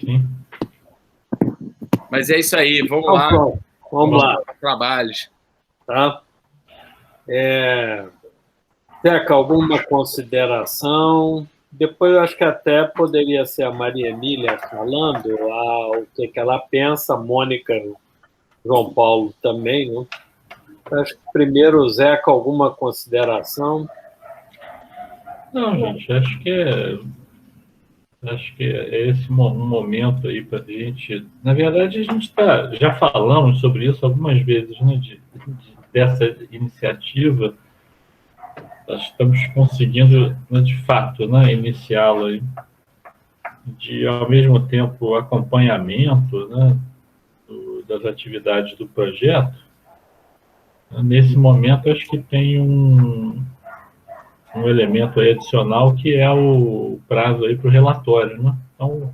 sim. Mas é isso aí, vamos lá. Vamos lá. Trabalhos. Tá? Teca, alguma consideração? Depois eu acho que até poderia ser a Maria Emília falando o que ela pensa, a Mônica, João Paulo também, né? Acho que primeiro o Zeca, alguma consideração? Não, gente, acho que é esse um momento aí para a gente. Na verdade, a gente já falamos sobre isso algumas vezes, né, dessa iniciativa. Nós estamos conseguindo, né, de fato, né, iniciá-la de, ao mesmo tempo, acompanhamento, né, das atividades do projeto. Nesse momento, acho que tem um elemento aí adicional que é o prazo aí para o relatório, né? Então,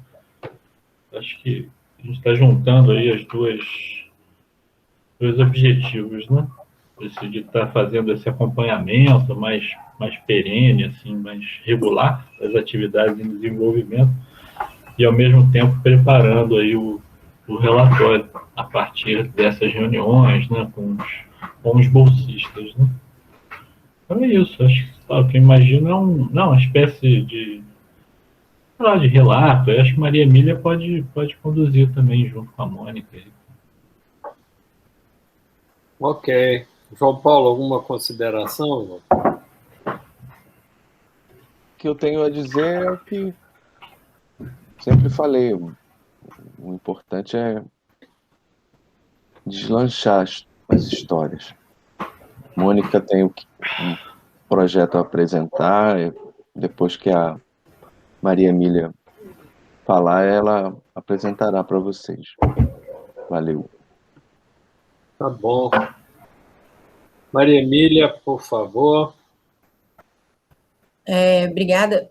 acho que a gente está juntando aí os dois objetivos, né? Esse de estar fazendo esse acompanhamento mais perene, assim, mais regular das atividades em desenvolvimento e, ao mesmo tempo, preparando aí o relatório a partir dessas reuniões, né, com os bolsistas, né? Então é isso, acho que o que eu imagino é uma espécie de relato. Eu acho que Maria Emília pode conduzir também junto com a Mônica. Ok. João Paulo, alguma consideração? O que eu tenho a dizer é o que sempre falei. O importante é deslanchar as histórias. Mônica tem um projeto a apresentar, depois que a Maria Emília falar, ela apresentará para vocês. Valeu. Tá bom. Maria Emília, por favor. Obrigada.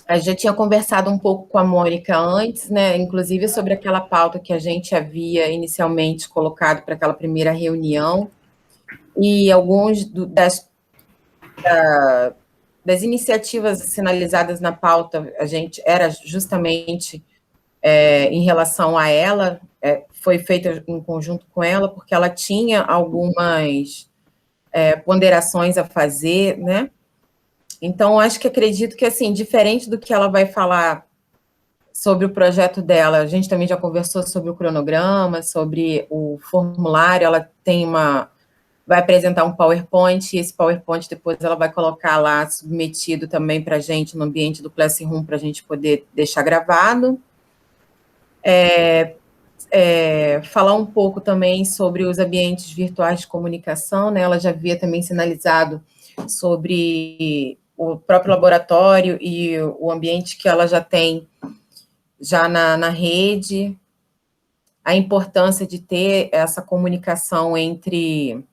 A gente já tinha conversado um pouco com a Mônica antes, né? Inclusive sobre aquela pauta que a gente havia inicialmente colocado para aquela primeira reunião, e alguns das iniciativas sinalizadas na pauta, a gente era justamente em relação a ela, foi feita em conjunto com ela, porque ela tinha algumas ponderações a fazer, né? Então, acredito que, assim, diferente do que ela vai falar sobre o projeto dela, a gente também já conversou sobre o cronograma, sobre o formulário, ela vai apresentar um PowerPoint, e esse PowerPoint depois ela vai colocar lá, submetido também para a gente no ambiente do Classroom, para a gente poder deixar gravado. Falar um pouco também sobre os ambientes virtuais de comunicação, né? Ela já havia também sinalizado sobre o próprio laboratório e o ambiente que ela já tem já na rede, a importância de ter essa comunicação entre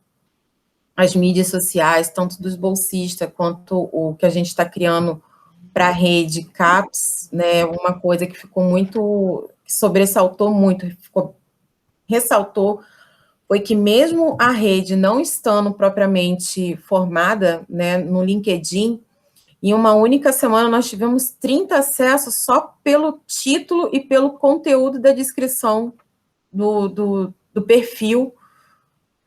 as mídias sociais, tanto dos bolsistas quanto o que a gente está criando para a rede CAPES, né? Uma coisa que ficou muito, que sobressaltou muito, ressaltou, foi que mesmo a rede não estando propriamente formada, né, no LinkedIn, em uma única semana nós tivemos 30 acessos só pelo título e pelo conteúdo da descrição do perfil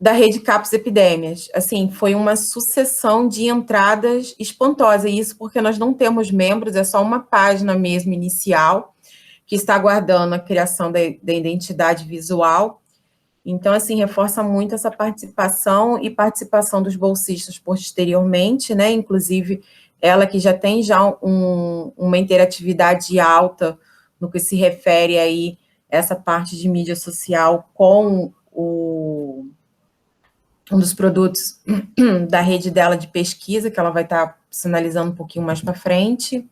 da rede CAPES Epidemias. Assim, foi uma sucessão de entradas espantosa, e isso porque nós não temos membros, é só uma página mesmo inicial, que está aguardando a criação da identidade visual. Então, assim, reforça muito essa participação e participação dos bolsistas posteriormente, né? Inclusive, ela que já tem uma interatividade alta no que se refere aí essa parte de mídia social com um dos produtos da rede dela de pesquisa, que ela vai estar sinalizando um pouquinho mais para frente.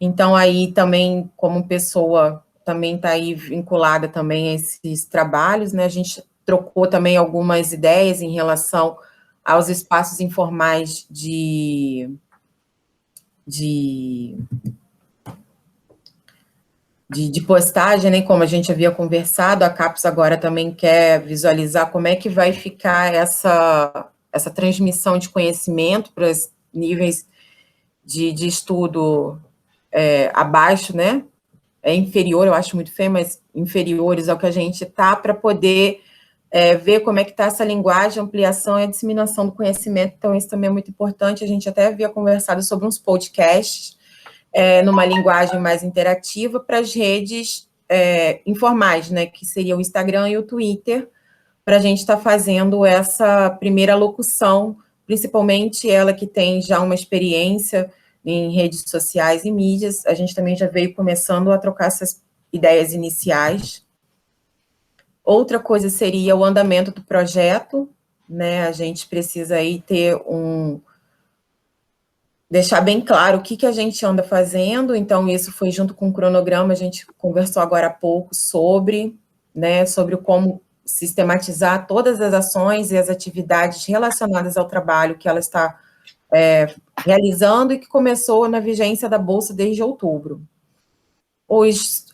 Então, aí também, como pessoa, também está aí vinculada também a esses trabalhos, né? A gente trocou também algumas ideias em relação aos espaços informais de postagem, né? Como a gente havia conversado, a CAPES agora também quer visualizar como é que vai ficar essa transmissão de conhecimento para os níveis de estudo abaixo, né? inferior, eu acho muito feio, mas inferiores ao que a gente está, para poder ver como é que está essa linguagem, a ampliação e a disseminação do conhecimento. Então, isso também é muito importante. A gente até havia conversado sobre uns podcasts, numa linguagem mais interativa, para as redes informais, né, que seria o Instagram e o Twitter, para a gente estar fazendo essa primeira locução, principalmente ela que tem já uma experiência em redes sociais e mídias. A gente também já veio começando a trocar essas ideias iniciais. Outra coisa seria o andamento do projeto, né? A gente precisa aí ter deixar bem claro o que a gente anda fazendo. Então, isso foi junto com o cronograma, a gente conversou agora há pouco sobre, né, sobre como sistematizar todas as ações e as atividades relacionadas ao trabalho que ela está realizando e que começou na vigência da Bolsa desde outubro.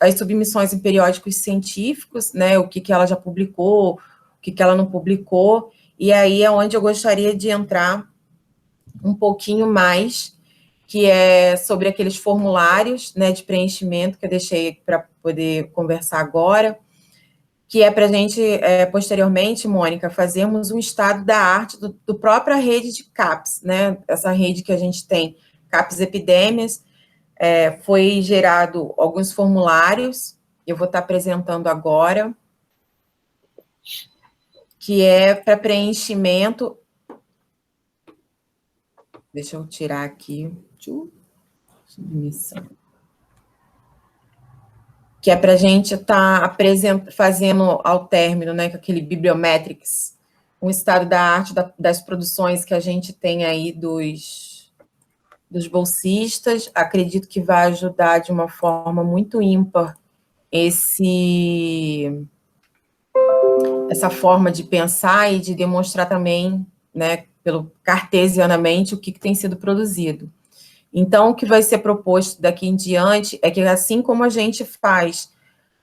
As submissões em periódicos científicos, né, o que ela já publicou, o que ela não publicou, e aí é onde eu gostaria de entrar um pouquinho mais, que é sobre aqueles formulários, né, de preenchimento que eu deixei para poder conversar agora, que é para a gente, posteriormente, Mônica, fazermos um estado da arte do própria rede de CAPs, né, essa rede que a gente tem, CAPs Epidemias. Foi gerado alguns formulários, eu vou estar apresentando agora, que é para preenchimento. Deixa eu tirar aqui. Submissão. Que é para a gente estar fazendo ao término, né, com aquele Bibliometrics, um estado da arte das produções que a gente tem aí dos bolsistas. Acredito que vai ajudar de uma forma muito ímpar essa forma de pensar e de demonstrar também, né, cartesianamente, o que tem sido produzido. Então, o que vai ser proposto daqui em diante é que, assim como a gente faz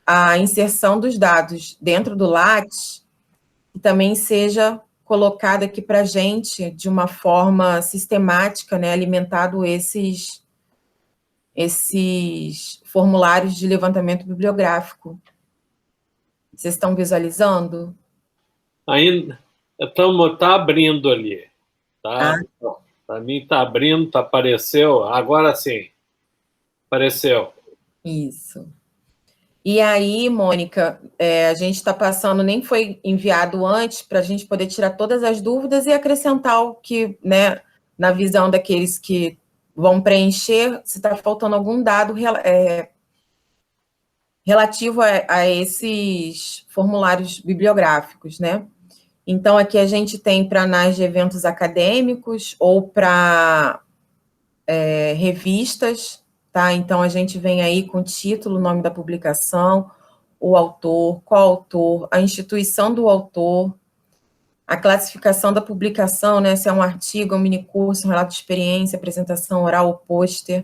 a inserção dos dados dentro do Lattes, também seja colocado aqui para a gente de uma forma sistemática, né, alimentado esses formulários de levantamento bibliográfico. Vocês estão visualizando? Ainda está abrindo ali, tá? Para mim está abrindo, apareceu, agora sim, apareceu. Isso. E aí, Mônica, a gente está passando, nem foi enviado antes, para a gente poder tirar todas as dúvidas e acrescentar o que, né, na visão daqueles que vão preencher, se está faltando algum dado relativo a esses formulários bibliográficos, né? Então, aqui a gente tem para análise de eventos acadêmicos ou para revistas, tá? Então, a gente vem aí com o título, o nome da publicação, o autor, coautor, a instituição do autor, a classificação da publicação, né? Se é um artigo, um minicurso, um relato de experiência, apresentação oral ou pôster,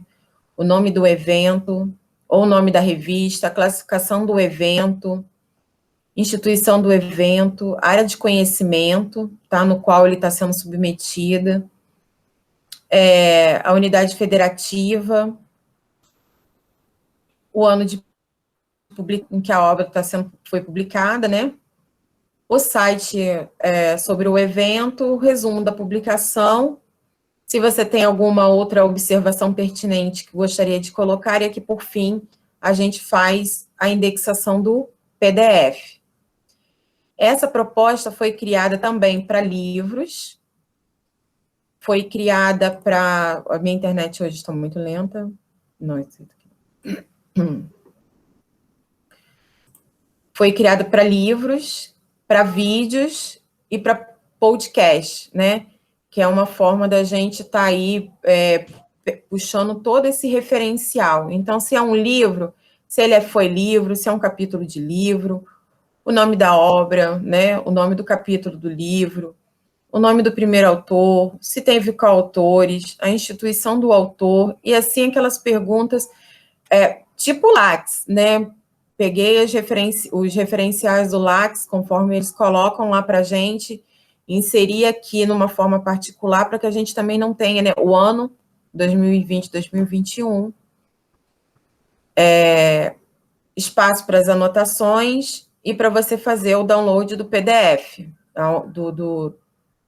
o nome do evento, ou o nome da revista, a classificação do evento, instituição do evento, área de conhecimento, tá? No qual ele está sendo submetida, a unidade federativa, o ano em que a obra foi publicada, né? O site sobre o evento, o resumo da publicação. Se você tem alguma outra observação pertinente que gostaria de colocar, e aqui, por fim, a gente faz a indexação do PDF. Essa proposta foi criada também para livros, foi criada para... A minha internet hoje está muito lenta. Não, isso aqui. Foi criada para livros, para vídeos e para podcast, né? Que é uma forma da gente estar aí puxando todo esse referencial. Então, se é um livro, se ele foi livro, se é um capítulo de livro, o nome da obra, né? O nome do capítulo do livro, o nome do primeiro autor, se teve coautores, a instituição do autor, e assim aquelas perguntas tipo Lattes, né? Peguei os referenciais do Lattes, conforme eles colocam lá para a gente, inseri aqui numa forma particular, para que a gente também não tenha, né, o ano 2020, 2021, espaço para as anotações e para você fazer o download do PDF,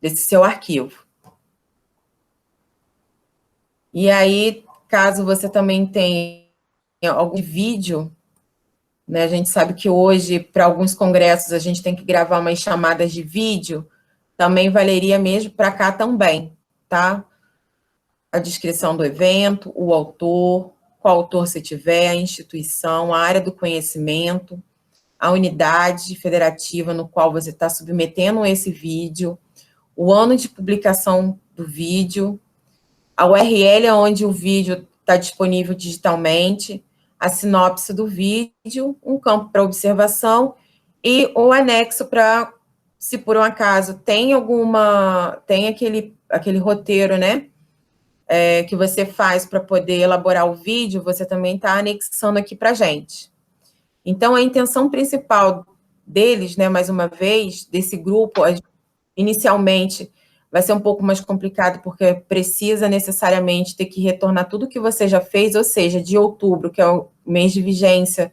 desse seu arquivo. E aí, caso você também tenha algum vídeo, né, a gente sabe que hoje, para alguns congressos, a gente tem que gravar umas chamadas de vídeo, também valeria mesmo para cá também, tá? A descrição do evento, o autor, qual autor você tiver, a instituição, a área do conhecimento, a unidade federativa no qual você está submetendo esse vídeo, o ano de publicação do vídeo, a URL onde o vídeo está disponível digitalmente, a sinopse do vídeo, um campo para observação e o anexo para, se por um acaso tem aquele roteiro, né, que você faz para poder elaborar o vídeo, você também está anexando aqui para a gente. Então, a intenção principal deles, né, mais uma vez, desse grupo, inicialmente, vai ser um pouco mais complicado, porque precisa necessariamente ter que retornar tudo que você já fez, ou seja, de outubro, que é o mês de vigência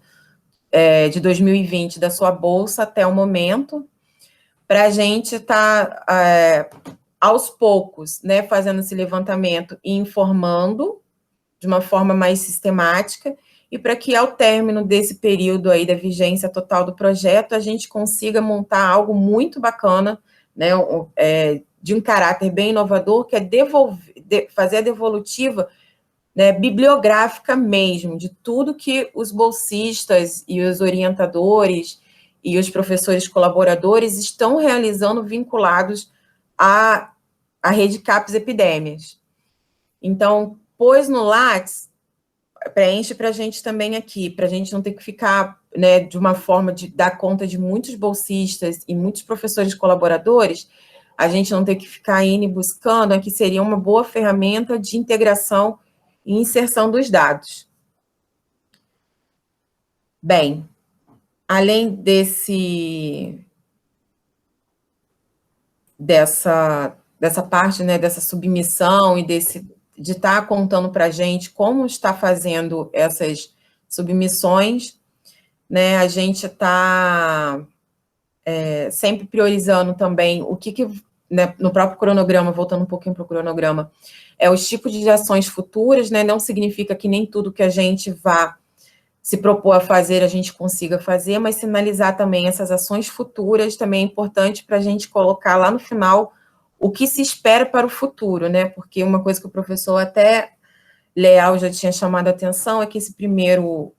de 2020 da sua bolsa até o momento, para a gente estar, aos poucos, né, fazendo esse levantamento e informando de uma forma mais sistemática, e para que, ao término desse período aí da vigência total do projeto, a gente consiga montar algo muito bacana, né, de um caráter bem inovador, que é fazer a devolutiva, né, bibliográfica mesmo, de tudo que os bolsistas e os orientadores e os professores colaboradores estão realizando vinculados à rede CAPES Epidemias. Então, pôs no Lattes, preenche para a gente também aqui, para a gente não ter que ficar, né, de uma forma de dar conta de muitos bolsistas e muitos professores colaboradores, a gente não ter que ficar indo e buscando, que seria uma boa ferramenta de integração e inserção dos dados. Bem, além dessa parte, né, dessa submissão e de estar contando para a gente como está fazendo essas submissões, né, a gente está sempre priorizando também o que né, no próprio cronograma, voltando um pouquinho para o cronograma, os tipos de ações futuras, né, não significa que nem tudo que a gente vá se propor a fazer, a gente consiga fazer, mas sinalizar também essas ações futuras também é importante para a gente colocar lá no final o que se espera para o futuro, né, porque uma coisa que o professor até Leal já tinha chamado a atenção é que esse primeiro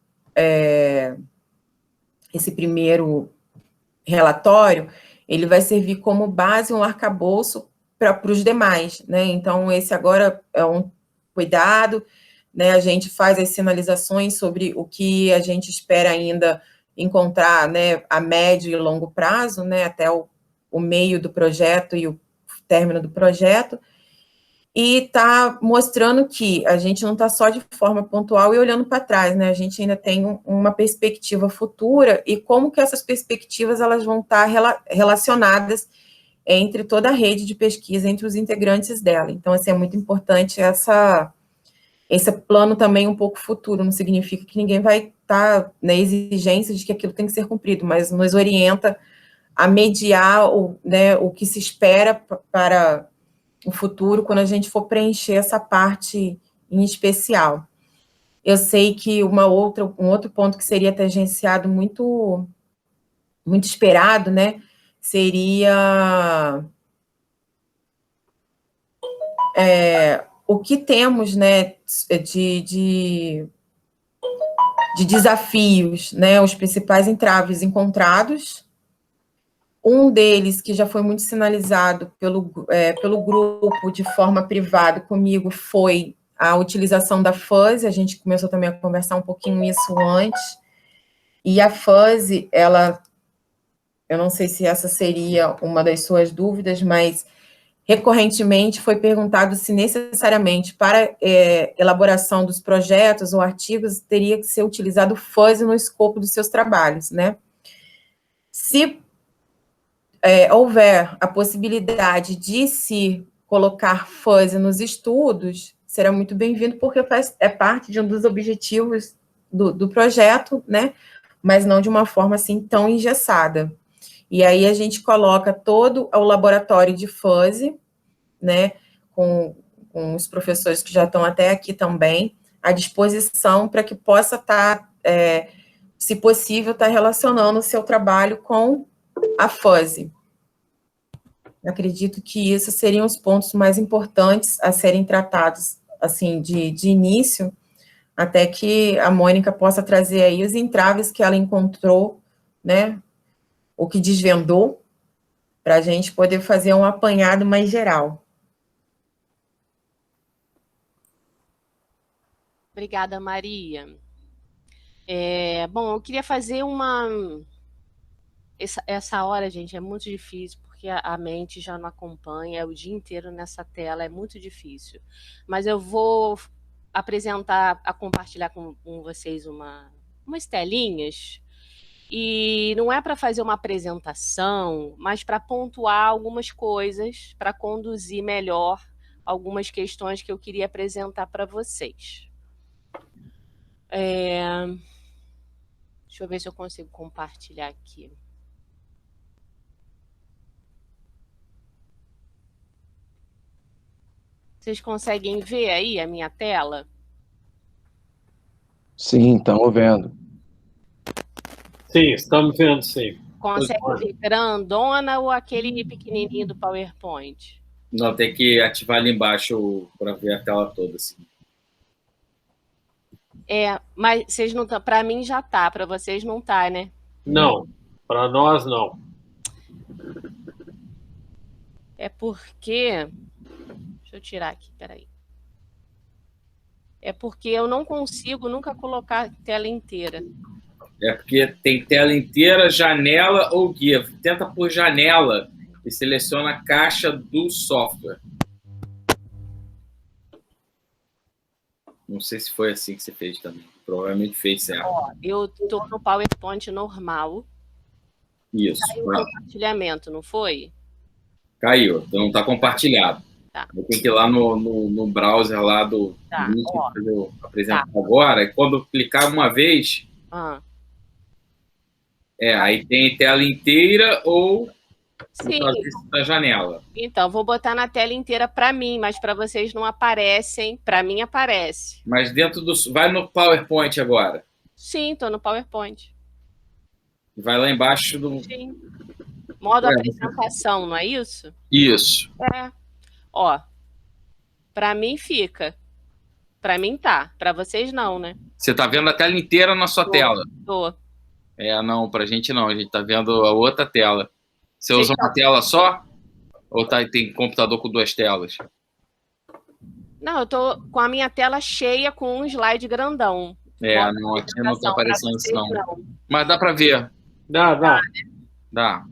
relatório, ele vai servir como base, um arcabouço para os demais, né, então esse agora é um cuidado, né, a gente faz as sinalizações sobre o que a gente espera ainda encontrar, né, a médio e longo prazo, né, até o meio do projeto e o término do projeto, e está mostrando que a gente não está só de forma pontual e olhando para trás, né, a gente ainda tem uma perspectiva futura e como que essas perspectivas elas vão estar relacionadas entre toda a rede de pesquisa, entre os integrantes dela. Então, assim, é muito importante esse plano também um pouco futuro, não significa que ninguém vai estar na exigência de que aquilo tem que ser cumprido, mas nos orienta a mediar o que se espera para o futuro, quando a gente for preencher essa parte em especial. Eu sei que um outro ponto que seria tangenciado muito, muito esperado, né, seria o que temos, né, de desafios, né, os principais entraves encontrados. Um deles, que já foi muito sinalizado pelo grupo de forma privada comigo, foi a utilização da fuzzy. A gente começou também a conversar um pouquinho isso antes. E a fuzzy, eu não sei se essa seria uma das suas dúvidas, mas recorrentemente foi perguntado se necessariamente para elaboração dos projetos ou artigos teria que ser utilizado fuzzy no escopo dos seus trabalhos, né? Se houver a possibilidade de se colocar fuzzy nos estudos, será muito bem-vindo, porque é parte de um dos objetivos do projeto, né? mas não de uma forma assim tão engessada. E aí a gente coloca todo o laboratório de fuzzy, né, com os professores que já estão até aqui também, à disposição para que possa estar, se possível, estar relacionando o seu trabalho com a fuzzy. Eu acredito que isso seriam os pontos mais importantes a serem tratados, assim, de início, até que a Mônica possa trazer aí os entraves que ela encontrou, né, o que desvendou, para a gente poder fazer um apanhado mais geral. Obrigada, Maria. Bom, eu queria fazer Essa hora, gente, é muito difícil, porque a mente já não acompanha, é o dia inteiro nessa tela, é muito difícil. Mas eu vou compartilhar com vocês umas telinhas, e não é para fazer uma apresentação, mas para pontuar algumas coisas, para conduzir melhor algumas questões que eu queria apresentar para vocês. Deixa eu ver se eu consigo compartilhar aqui. Vocês conseguem ver aí a minha tela? Sim, estamos vendo. Sim, estamos vendo, sim. Consegue ver grandona ou aquele pequenininho do PowerPoint? Não, tem que ativar ali embaixo para ver a tela toda, assim. Mas vocês não estão. Para mim já tá, para vocês não tá, né? Não, para nós não. É porque. Deixa eu tirar aqui, peraí. É porque eu não consigo nunca colocar tela inteira. É porque tem tela inteira, janela ou guia. Tenta por janela e seleciona a caixa do software. Não sei se foi assim que você fez também. Provavelmente fez certo. Ó, eu estou no PowerPoint normal. Isso. Caiu o compartilhamento, não foi? Caiu. Então não está compartilhado. Tá. Eu tenho que ir lá no browser lá do link que eu apresento agora. E quando eu clicar uma vez... aí tem tela inteira ou na janela. Então, vou botar na tela inteira para mim, mas para vocês não aparecem. Para mim aparece. Mas dentro do... Vai no PowerPoint agora. Sim, estou no PowerPoint. Vai lá embaixo do... Sim. Modo apresentação, não é isso? Isso. Ó, para mim fica. Para mim tá. Para vocês não, né? Você tá vendo a tela inteira na sua tela? Tô. Não, pra gente não. A gente tá vendo a outra tela. Você usa uma tela só? Ou tem computador com duas telas? Não, eu tô com a minha tela cheia com um slide grandão. Não, aqui não tá aparecendo isso não. Mas dá pra ver. Dá.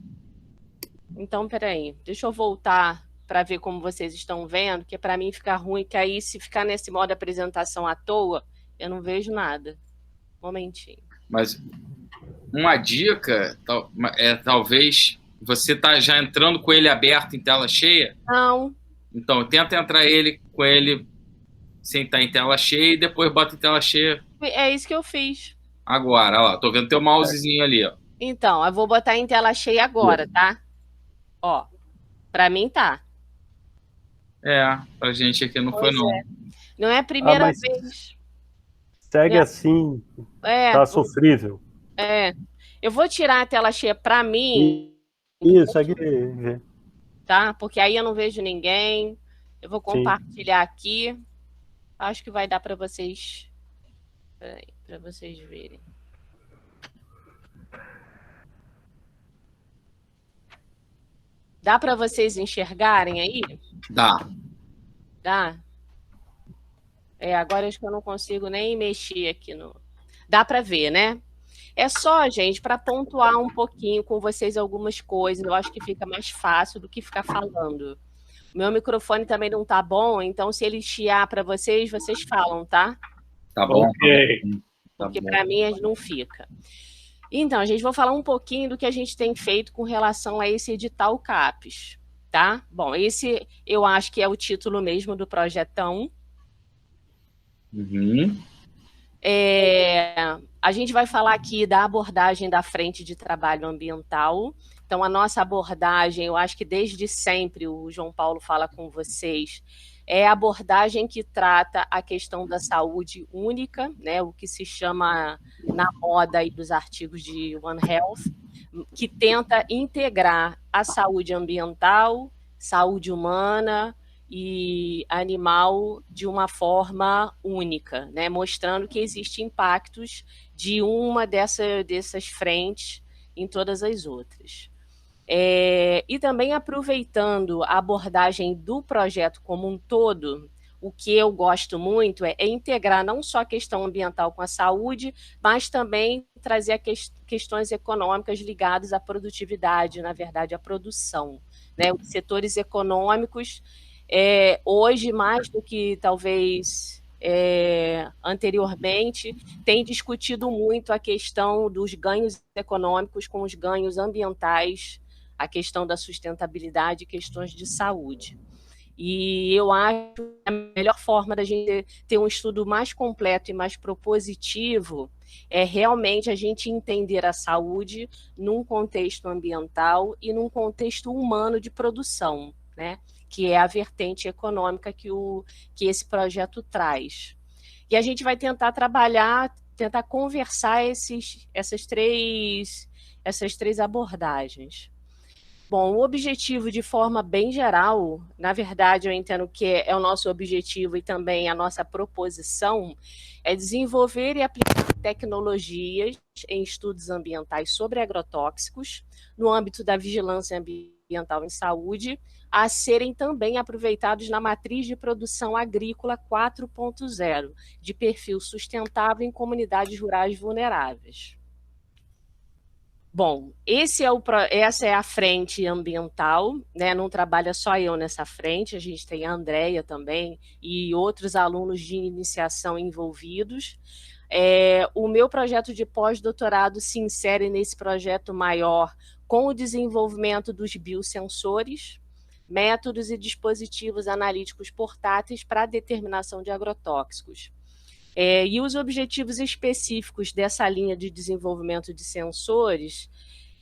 Então, peraí. Deixa eu voltar para ver como vocês estão vendo, que para mim fica ruim, que aí se ficar nesse modo apresentação à toa, eu não vejo nada. Um momentinho. Mas uma dica talvez você tá já entrando com ele aberto em tela cheia? Não. Então, tenta entrar com ele sem estar em tela cheia e depois bota em tela cheia. É isso que eu fiz. Agora, olha lá, tô vendo teu mousezinho ali, ó. Então, eu vou botar em tela cheia agora, tá? Ó, para mim tá. Pra gente aqui não foi, não. Não é a primeira vez. Segue assim, tá sofrível. Eu vou tirar a tela cheia para mim. Isso, segue. Tá? Porque aí eu não vejo ninguém. Eu vou compartilhar aqui. Acho que vai dar para vocês. Peraí, para vocês verem. Dá para vocês enxergarem aí? Dá. Agora acho que eu não consigo nem mexer aqui no... Dá para ver, né? É só, gente, para pontuar um pouquinho com vocês algumas coisas. Eu acho que fica mais fácil do que ficar falando. Meu microfone também não tá bom, então se ele chiar para vocês, vocês falam, tá? Tá bom. Ok. Porque para mim não fica. Então, a gente vai falar um pouquinho do que a gente tem feito com relação a esse edital CAPES, tá? Bom, esse eu acho que é o título mesmo do projetão. A gente vai falar aqui da abordagem da frente de trabalho ambiental. Então, a nossa abordagem, eu acho que desde sempre o João Paulo fala com vocês, é a abordagem que trata a questão da saúde única, né, o que se chama na moda aí dos artigos de One Health, que tenta integrar a saúde ambiental, saúde humana e animal de uma forma única, né, mostrando que existem impactos de uma dessas frentes em todas as outras. E também aproveitando a abordagem do projeto como um todo, o que eu gosto muito é integrar não só a questão ambiental com a saúde, mas também trazer questões econômicas ligadas à produtividade, na verdade, à produção, né? Os setores econômicos, hoje, mais do que talvez anteriormente, tem discutido muito a questão dos ganhos econômicos com os ganhos ambientais, a questão da sustentabilidade e questões de saúde. E eu acho que a melhor forma da gente ter um estudo mais completo e mais propositivo é realmente a gente entender a saúde num contexto ambiental e num contexto humano de produção, né? Que é a vertente econômica que esse projeto traz. E a gente vai tentar trabalhar, tentar conversar essas três abordagens. Bom, o objetivo, de forma bem geral, na verdade, eu entendo que é o nosso objetivo e também a nossa proposição, é desenvolver e aplicar tecnologias em estudos ambientais sobre agrotóxicos, no âmbito da vigilância ambiental em saúde, a serem também aproveitados na matriz de produção agrícola 4.0, de perfil sustentável em comunidades rurais vulneráveis. Bom, essa é a frente ambiental, né? Não trabalha só eu nessa frente, a gente tem a Andréia também e outros alunos de iniciação envolvidos. O meu projeto de pós-doutorado se insere nesse projeto maior com o desenvolvimento dos biosensores, métodos e dispositivos analíticos portáteis para a determinação de agrotóxicos. E os objetivos específicos dessa linha de desenvolvimento de sensores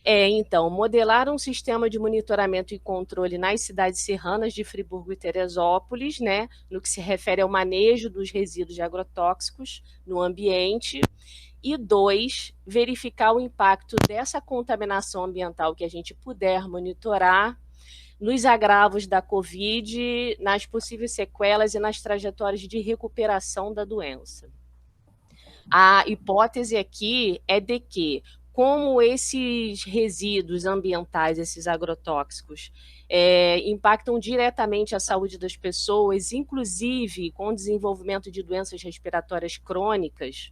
então, modelar um sistema de monitoramento e controle nas cidades serranas de Friburgo e Teresópolis, né, no que se refere ao manejo dos resíduos de agrotóxicos no ambiente. E 2, verificar o impacto dessa contaminação ambiental que a gente puder monitorar nos agravos da Covid, nas possíveis sequelas e nas trajetórias de recuperação da doença. A hipótese aqui é de que, como esses resíduos ambientais, esses agrotóxicos, impactam diretamente a saúde das pessoas, inclusive com o desenvolvimento de doenças respiratórias crônicas,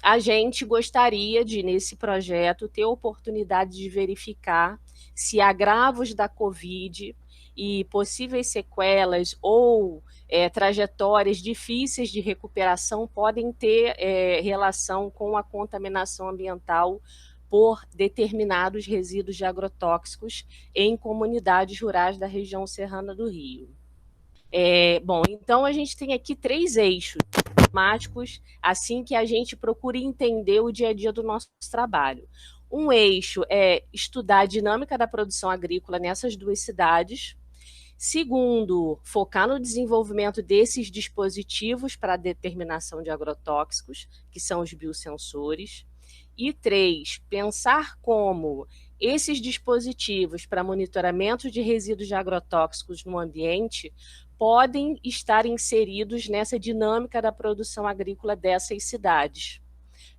a gente gostaria de, nesse projeto, ter a oportunidade de verificar se agravos da Covid e possíveis sequelas ou trajetórias difíceis de recuperação podem ter relação com a contaminação ambiental por determinados resíduos de agrotóxicos em comunidades rurais da região serrana do Rio. Bom, então a gente tem aqui 3 eixos temáticos, assim que a gente procura entender o dia a dia do nosso trabalho. Um eixo é estudar a dinâmica da produção agrícola nessas 2 cidades. Segundo, focar no desenvolvimento desses dispositivos para a determinação de agrotóxicos, que são os biosensores. E 3, pensar como esses dispositivos para monitoramento de resíduos de agrotóxicos no ambiente podem estar inseridos nessa dinâmica da produção agrícola dessas cidades,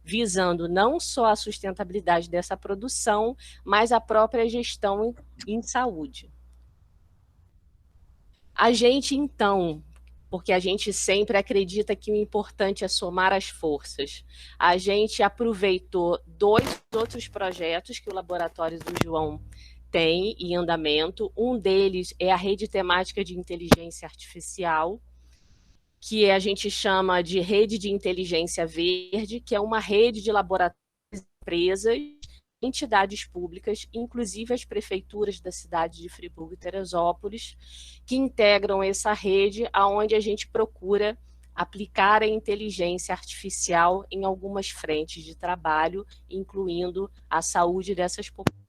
visando não só a sustentabilidade dessa produção, mas a própria gestão em saúde. A gente, então, porque a gente sempre acredita que o importante é somar as forças, a gente aproveitou 2 outros projetos que o Laboratório do João tem em andamento. Um deles é a Rede Temática de Inteligência Artificial, que a gente chama de Rede de Inteligência Verde, que é uma rede de laboratórios, empresas, entidades públicas, inclusive as prefeituras da cidade de Friburgo e Teresópolis, que integram essa rede, onde a gente procura aplicar a inteligência artificial em algumas frentes de trabalho, incluindo a saúde dessas populações.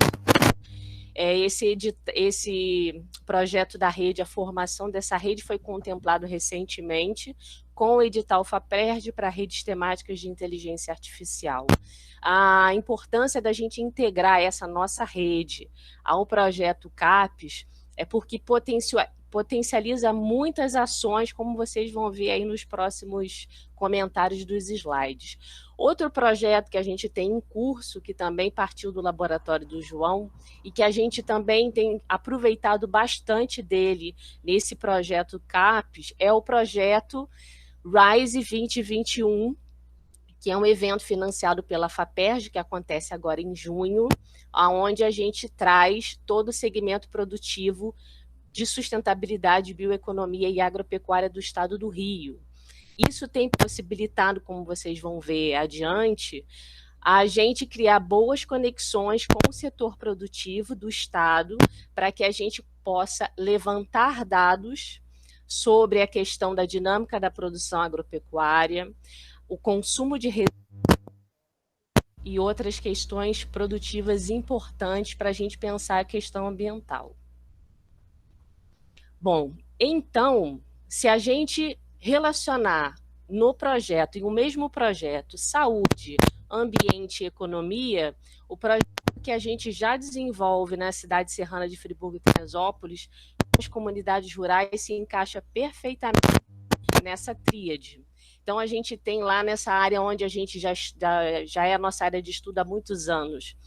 Esse projeto da rede, a formação dessa rede foi contemplado recentemente com o edital FAPERJ para redes temáticas de inteligência artificial. A importância da gente integrar essa nossa rede ao projeto CAPES é porque potencializa muitas ações, como vocês vão ver aí nos próximos comentários dos slides. Outro projeto que a gente tem em curso, que também partiu do laboratório do João, e que a gente também tem aproveitado bastante dele nesse projeto CAPES, é o projeto RISE 2021, que é um evento financiado pela FAPERJ, que acontece agora em junho, onde a gente traz todo o segmento produtivo de sustentabilidade, bioeconomia e agropecuária do estado do Rio. Isso tem possibilitado, como vocês vão ver adiante, a gente criar boas conexões com o setor produtivo do estado para que a gente possa levantar dados sobre a questão da dinâmica da produção agropecuária, o consumo de e outras questões produtivas importantes para a gente pensar a questão ambiental. Bom, então, se a gente relacionar no projeto, em um mesmo projeto, saúde, ambiente e economia, o projeto que a gente já desenvolve na cidade serrana de Friburgo e Teresópolis, as comunidades rurais se encaixa perfeitamente nessa tríade. Então, a gente tem lá nessa área onde a gente já é a nossa área de estudo há muitos anos,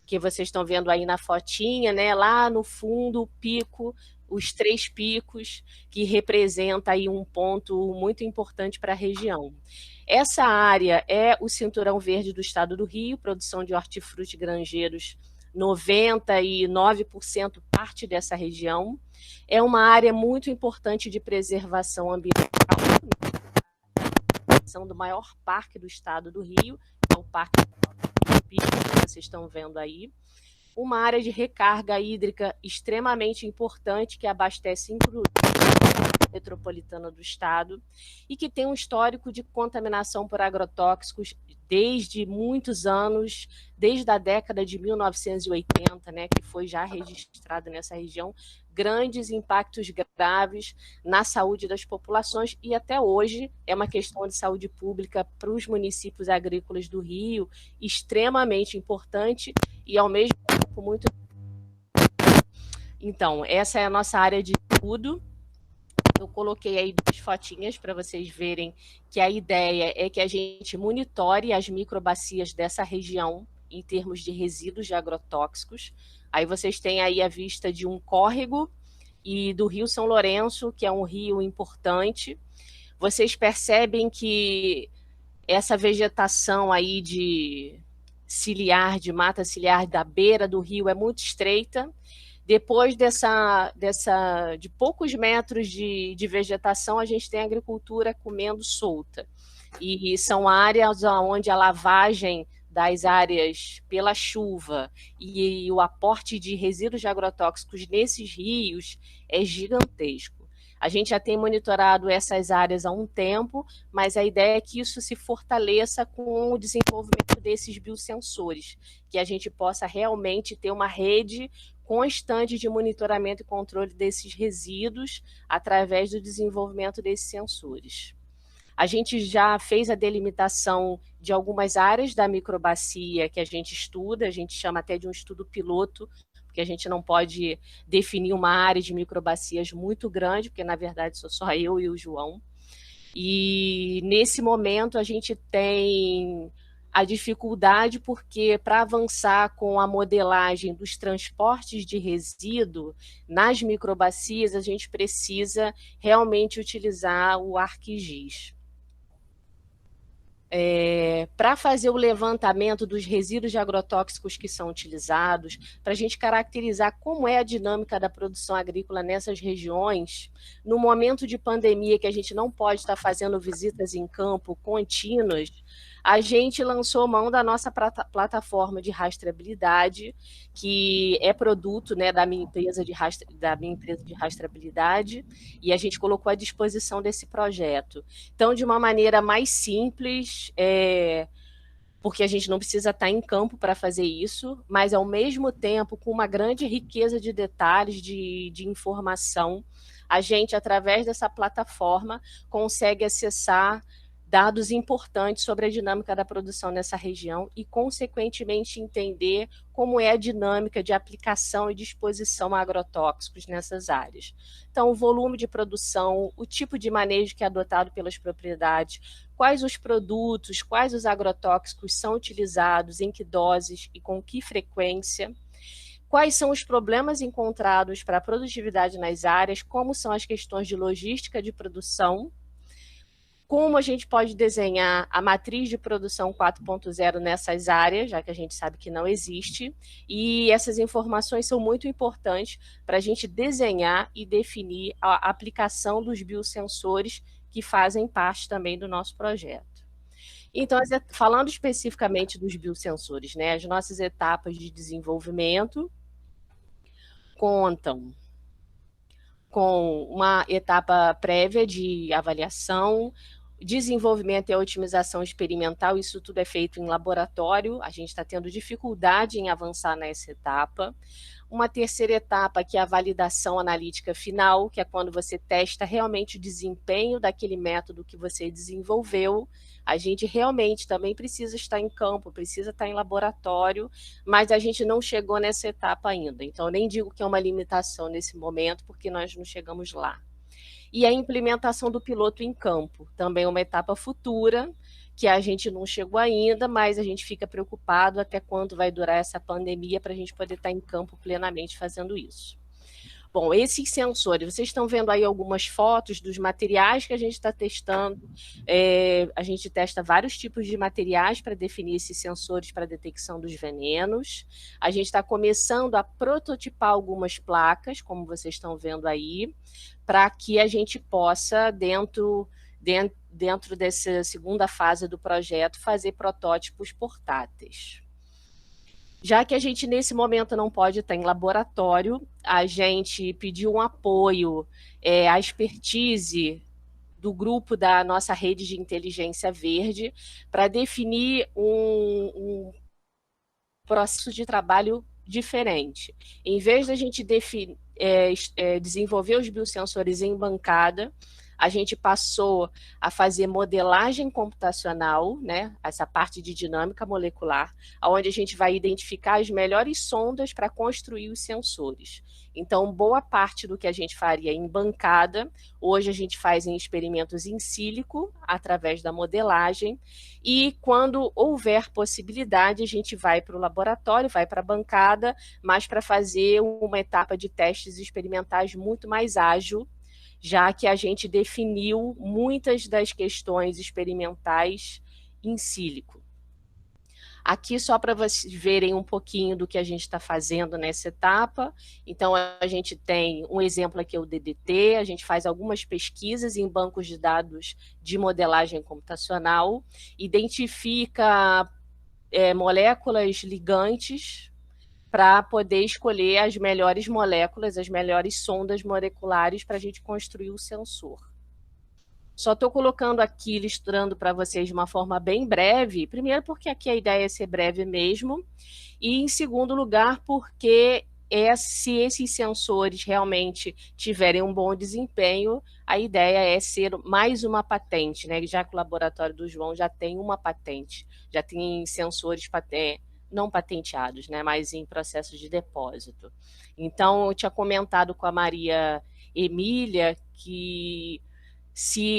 que vocês estão vendo aí na fotinha, né? Lá no fundo, o pico, os 3 picos, que representa aí um ponto muito importante para a região. Essa área é o Cinturão Verde do estado do Rio, produção de hortifruti grangeiros, 99% parte dessa região. É uma área muito importante de preservação ambiental, do maior parque do estado do Rio, que é o Parque do Pico, que vocês estão vendo aí. Uma área de recarga hídrica extremamente importante, que abastece inclusive a metropolitana do estado, e que tem um histórico de contaminação por agrotóxicos desde muitos anos, desde a década de 1980, né, que foi já registrado nessa região, grandes impactos graves na saúde das populações, e até hoje é uma questão de saúde pública para os municípios agrícolas do Rio, extremamente importante e, ao mesmo tempo, muito... Então, essa é a nossa área de estudo. Eu coloquei aí 2 fotinhas para vocês verem que a ideia é que a gente monitore as microbacias dessa região em termos de resíduos de agrotóxicos. Aí vocês têm aí a vista de um córrego e do Rio São Lourenço, que é um rio importante. Vocês percebem que essa vegetação aí de ciliar, de mata ciliar da beira do rio é muito estreita. Depois de poucos metros de vegetação, a gente tem a agricultura comendo solta. E são áreas onde a lavagem das áreas pela chuva e o aporte de resíduos de agrotóxicos nesses rios é gigantesco. A gente já tem monitorado essas áreas há um tempo, mas a ideia é que isso se fortaleça com o desenvolvimento desses biosensores, que a gente possa realmente ter uma rede constante de monitoramento e controle desses resíduos através do desenvolvimento desses sensores. A gente já fez a delimitação de algumas áreas da microbacia que a gente estuda, a gente chama até de um estudo piloto, porque a gente não pode definir uma área de microbacias muito grande, porque na verdade sou só eu e o João. E nesse momento a gente tem a dificuldade porque para avançar com a modelagem dos transportes de resíduo nas microbacias, a gente precisa realmente utilizar o ArcGIS. Para fazer o levantamento dos resíduos de agrotóxicos que são utilizados, para a gente caracterizar como é a dinâmica da produção agrícola nessas regiões, no momento de pandemia que a gente não pode estar fazendo visitas em campo contínuas, a gente lançou mão da nossa plataforma de rastreabilidade, que é produto, né, da minha empresa de rastreabilidade, e a gente colocou à disposição desse projeto. Então, de uma maneira mais simples, porque a gente não precisa estar em campo para fazer isso, mas, ao mesmo tempo, com uma grande riqueza de detalhes, de informação, a gente, através dessa plataforma, consegue acessar dados importantes sobre a dinâmica da produção nessa região e, consequentemente, entender como é a dinâmica de aplicação e disposição a agrotóxicos nessas áreas. Então, o volume de produção, o tipo de manejo que é adotado pelas propriedades, quais os produtos, quais os agrotóxicos são utilizados, em que doses e com que frequência, quais são os problemas encontrados para a produtividade nas áreas, como são as questões de logística de produção, como a gente pode desenhar a matriz de produção 4.0 nessas áreas, já que a gente sabe que não existe, e essas informações são muito importantes para a gente desenhar e definir a aplicação dos biosensores que fazem parte também do nosso projeto. Então, falando especificamente dos biosensores, né, as nossas etapas de desenvolvimento contam com uma etapa prévia de avaliação, desenvolvimento e otimização experimental, isso tudo é feito em laboratório, a gente está tendo dificuldade em avançar nessa etapa. Uma terceira etapa, que é a validação analítica final, que é quando você testa realmente o desempenho daquele método que você desenvolveu. A gente realmente também precisa estar em campo, precisa estar em laboratório, mas a gente não chegou nessa etapa ainda. Então, eu nem digo que é uma limitação nesse momento, porque nós não chegamos lá. E a implementação do piloto em campo, também é uma etapa futura, que a gente não chegou ainda, mas a gente fica preocupado até quando vai durar essa pandemia para a gente poder estar em campo plenamente fazendo isso. Bom, esses sensores, vocês estão vendo aí algumas fotos dos materiais que a gente está testando. A gente testa vários tipos de materiais para definir esses sensores para detecção dos venenos. A gente está começando a prototipar algumas placas, como vocês estão vendo aí, para que a gente possa, dentro dessa segunda fase do projeto, fazer protótipos portáteis. Já que a gente, nesse momento, não pode estar em laboratório, a gente pediu um apoio à expertise do grupo da nossa rede de inteligência verde para definir um processo de trabalho diferente. Em vez da gente desenvolver os biosensores em bancada, a gente passou a fazer modelagem computacional, né, essa parte de dinâmica molecular, onde a gente vai identificar as melhores sondas para construir os sensores. Então, boa parte do que a gente faria em bancada, hoje a gente faz em experimentos in sílico, através da modelagem, e quando houver possibilidade, a gente vai para o laboratório, vai para a bancada, mas para fazer uma etapa de testes experimentais muito mais ágil, já que a gente definiu muitas das questões experimentais in sílico. Aqui, só para vocês verem um pouquinho do que a gente está fazendo nessa etapa. Então, a gente tem um exemplo aqui, o DDT, a gente faz algumas pesquisas em bancos de dados de modelagem computacional, identifica moléculas ligantes, para poder escolher as melhores moléculas, as melhores sondas moleculares para a gente construir o sensor. Só estou colocando aqui, ilustrando para vocês de uma forma bem breve, primeiro porque aqui a ideia é ser breve mesmo, e em segundo lugar porque se esses sensores realmente tiverem um bom desempenho, a ideia é ser mais uma patente, né? Já que o laboratório do João já tem uma patente, já tem sensores não patenteados, né, mas em processo de depósito. Então, eu tinha comentado com a Maria Emília que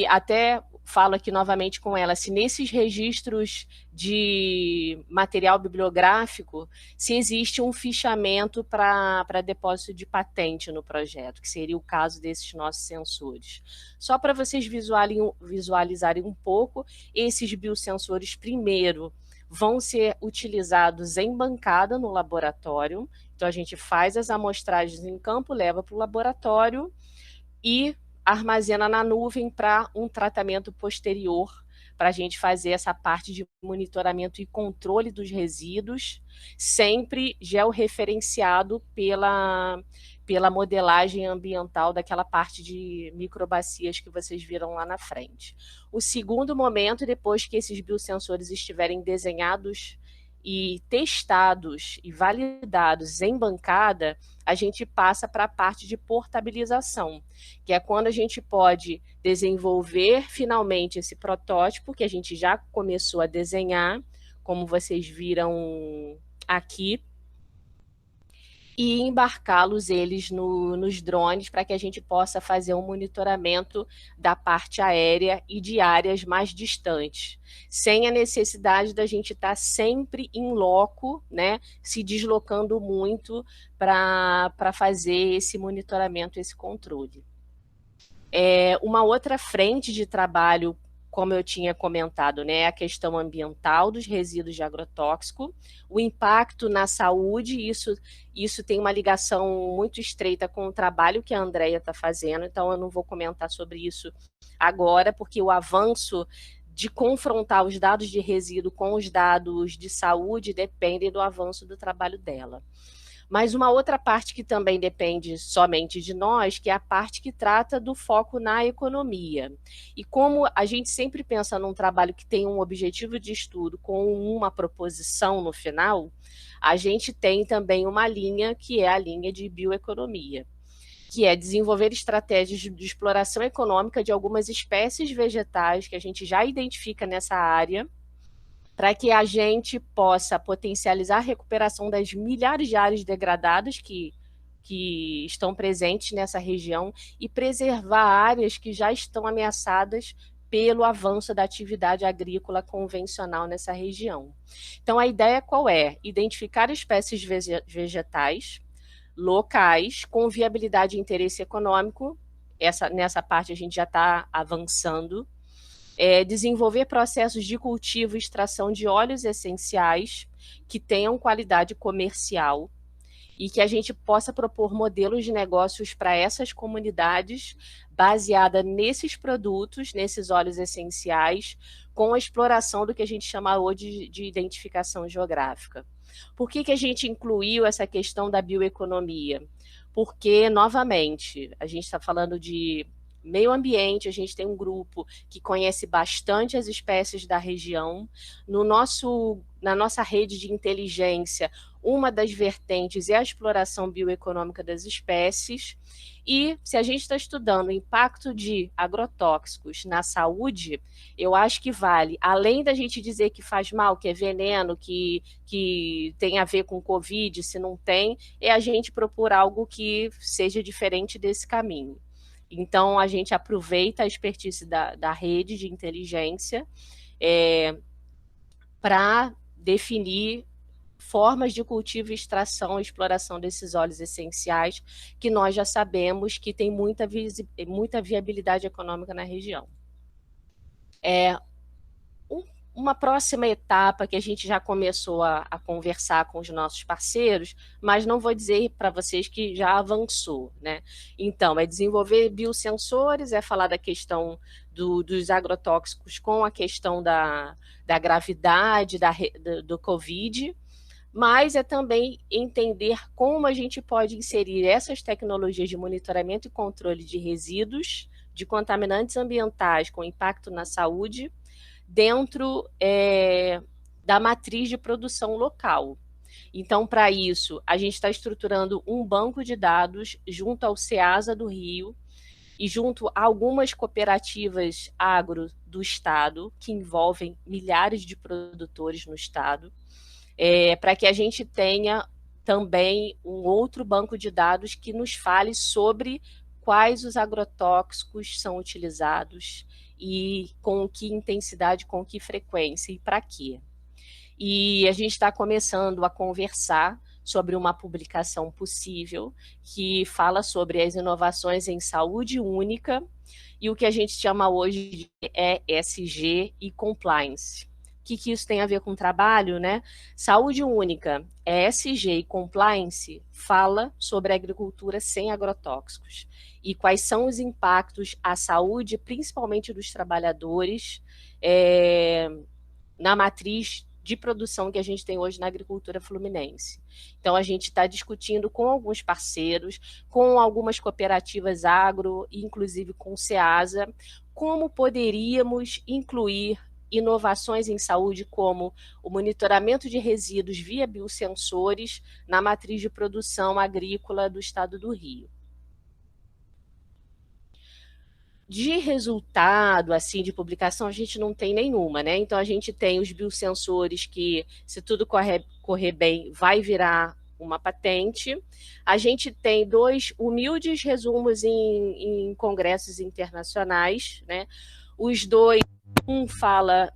até falo aqui novamente com ela, se nesses registros de material bibliográfico, se existe um fichamento para depósito de patente no projeto, que seria o caso desses nossos sensores. Só para vocês visualizarem um pouco, esses biosensores, primeiro, vão ser utilizados em bancada no laboratório. Então, a gente faz as amostragens em campo, leva para o laboratório e armazena na nuvem para um tratamento posterior, para a gente fazer essa parte de monitoramento e controle dos resíduos, sempre georreferenciado pela modelagem ambiental daquela parte de microbacias que vocês viram lá na frente. O segundo momento, depois que esses biosensores estiverem desenhados e testados e validados em bancada, a gente passa para a parte de portabilização, que é quando a gente pode desenvolver finalmente esse protótipo, que a gente já começou a desenhar, como vocês viram aqui, e embarcá-los nos drones para que a gente possa fazer um monitoramento da parte aérea e de áreas mais distantes, sem a necessidade da gente estar sempre em loco, né, se deslocando muito para fazer esse monitoramento, esse controle. Uma outra frente de trabalho, como eu tinha comentado, né, a questão ambiental dos resíduos de agrotóxico, o impacto na saúde, isso tem uma ligação muito estreita com o trabalho que a Andrea está fazendo, então eu não vou comentar sobre isso agora, porque o avanço de confrontar os dados de resíduo com os dados de saúde depende do avanço do trabalho dela. Mas uma outra parte que também depende somente de nós, que é a parte que trata do foco na economia. E como a gente sempre pensa num trabalho que tem um objetivo de estudo com uma proposição no final, a gente tem também uma linha que é a linha de bioeconomia, que é desenvolver estratégias de exploração econômica de algumas espécies vegetais que a gente já identifica nessa área, para que a gente possa potencializar a recuperação das milhares de áreas degradadas que estão presentes nessa região e preservar áreas que já estão ameaçadas pelo avanço da atividade agrícola convencional nessa região. Então, a ideia qual é? Identificar espécies vegetais locais com viabilidade e interesse econômico, nessa parte a gente já está avançando, desenvolver processos de cultivo e extração de óleos essenciais que tenham qualidade comercial e que a gente possa propor modelos de negócios para essas comunidades baseada nesses produtos, nesses óleos essenciais, com a exploração do que a gente chama hoje de identificação geográfica. Por que a gente incluiu essa questão da bioeconomia? Porque, novamente, a gente está falando de meio ambiente, a gente tem um grupo que conhece bastante as espécies da região. Na nossa rede de inteligência, uma das vertentes é a exploração bioeconômica das espécies. E se a gente está estudando o impacto de agrotóxicos na saúde, eu acho que vale, além da gente dizer que faz mal, que é veneno, que tem a ver com Covid, se não tem, é a gente propor algo que seja diferente desse caminho. Então, a gente aproveita a expertise da rede de inteligência para definir formas de cultivo, extração e exploração desses óleos essenciais, que nós já sabemos que tem muita viabilidade econômica na região. Uma próxima etapa que a gente já começou a conversar com os nossos parceiros, mas não vou dizer para vocês que já avançou, né? Então, é desenvolver biosensores, é falar da questão dos agrotóxicos com a questão da gravidade, do Covid, mas é também entender como a gente pode inserir essas tecnologias de monitoramento e controle de resíduos, de contaminantes ambientais com impacto na saúde, dentro da matriz de produção local. Então, para isso, a gente está estruturando um banco de dados junto ao CEASA do Rio e junto a algumas cooperativas agro do estado, que envolvem milhares de produtores no estado, para que a gente tenha também um outro banco de dados que nos fale sobre quais os agrotóxicos são utilizados e com que intensidade, com que frequência e para quê. E a gente está começando a conversar sobre uma publicação possível que fala sobre as inovações em saúde única e o que a gente chama hoje de ESG e compliance, que isso tem a ver com trabalho, né? Saúde Única, ESG e Compliance fala sobre a agricultura sem agrotóxicos e quais são os impactos à saúde, principalmente dos trabalhadores, na matriz de produção que a gente tem hoje na agricultura fluminense. Então, a gente está discutindo com alguns parceiros, com algumas cooperativas agro, inclusive com o SEASA, como poderíamos incluir inovações em saúde, como o monitoramento de resíduos via biosensores na matriz de produção agrícola do estado do Rio. De resultado, assim, de publicação, a gente não tem nenhuma, né? Então, a gente tem os biosensores que, se tudo correr bem, vai virar uma patente. A gente tem 2 humildes resumos em congressos internacionais, né? Os 2, um fala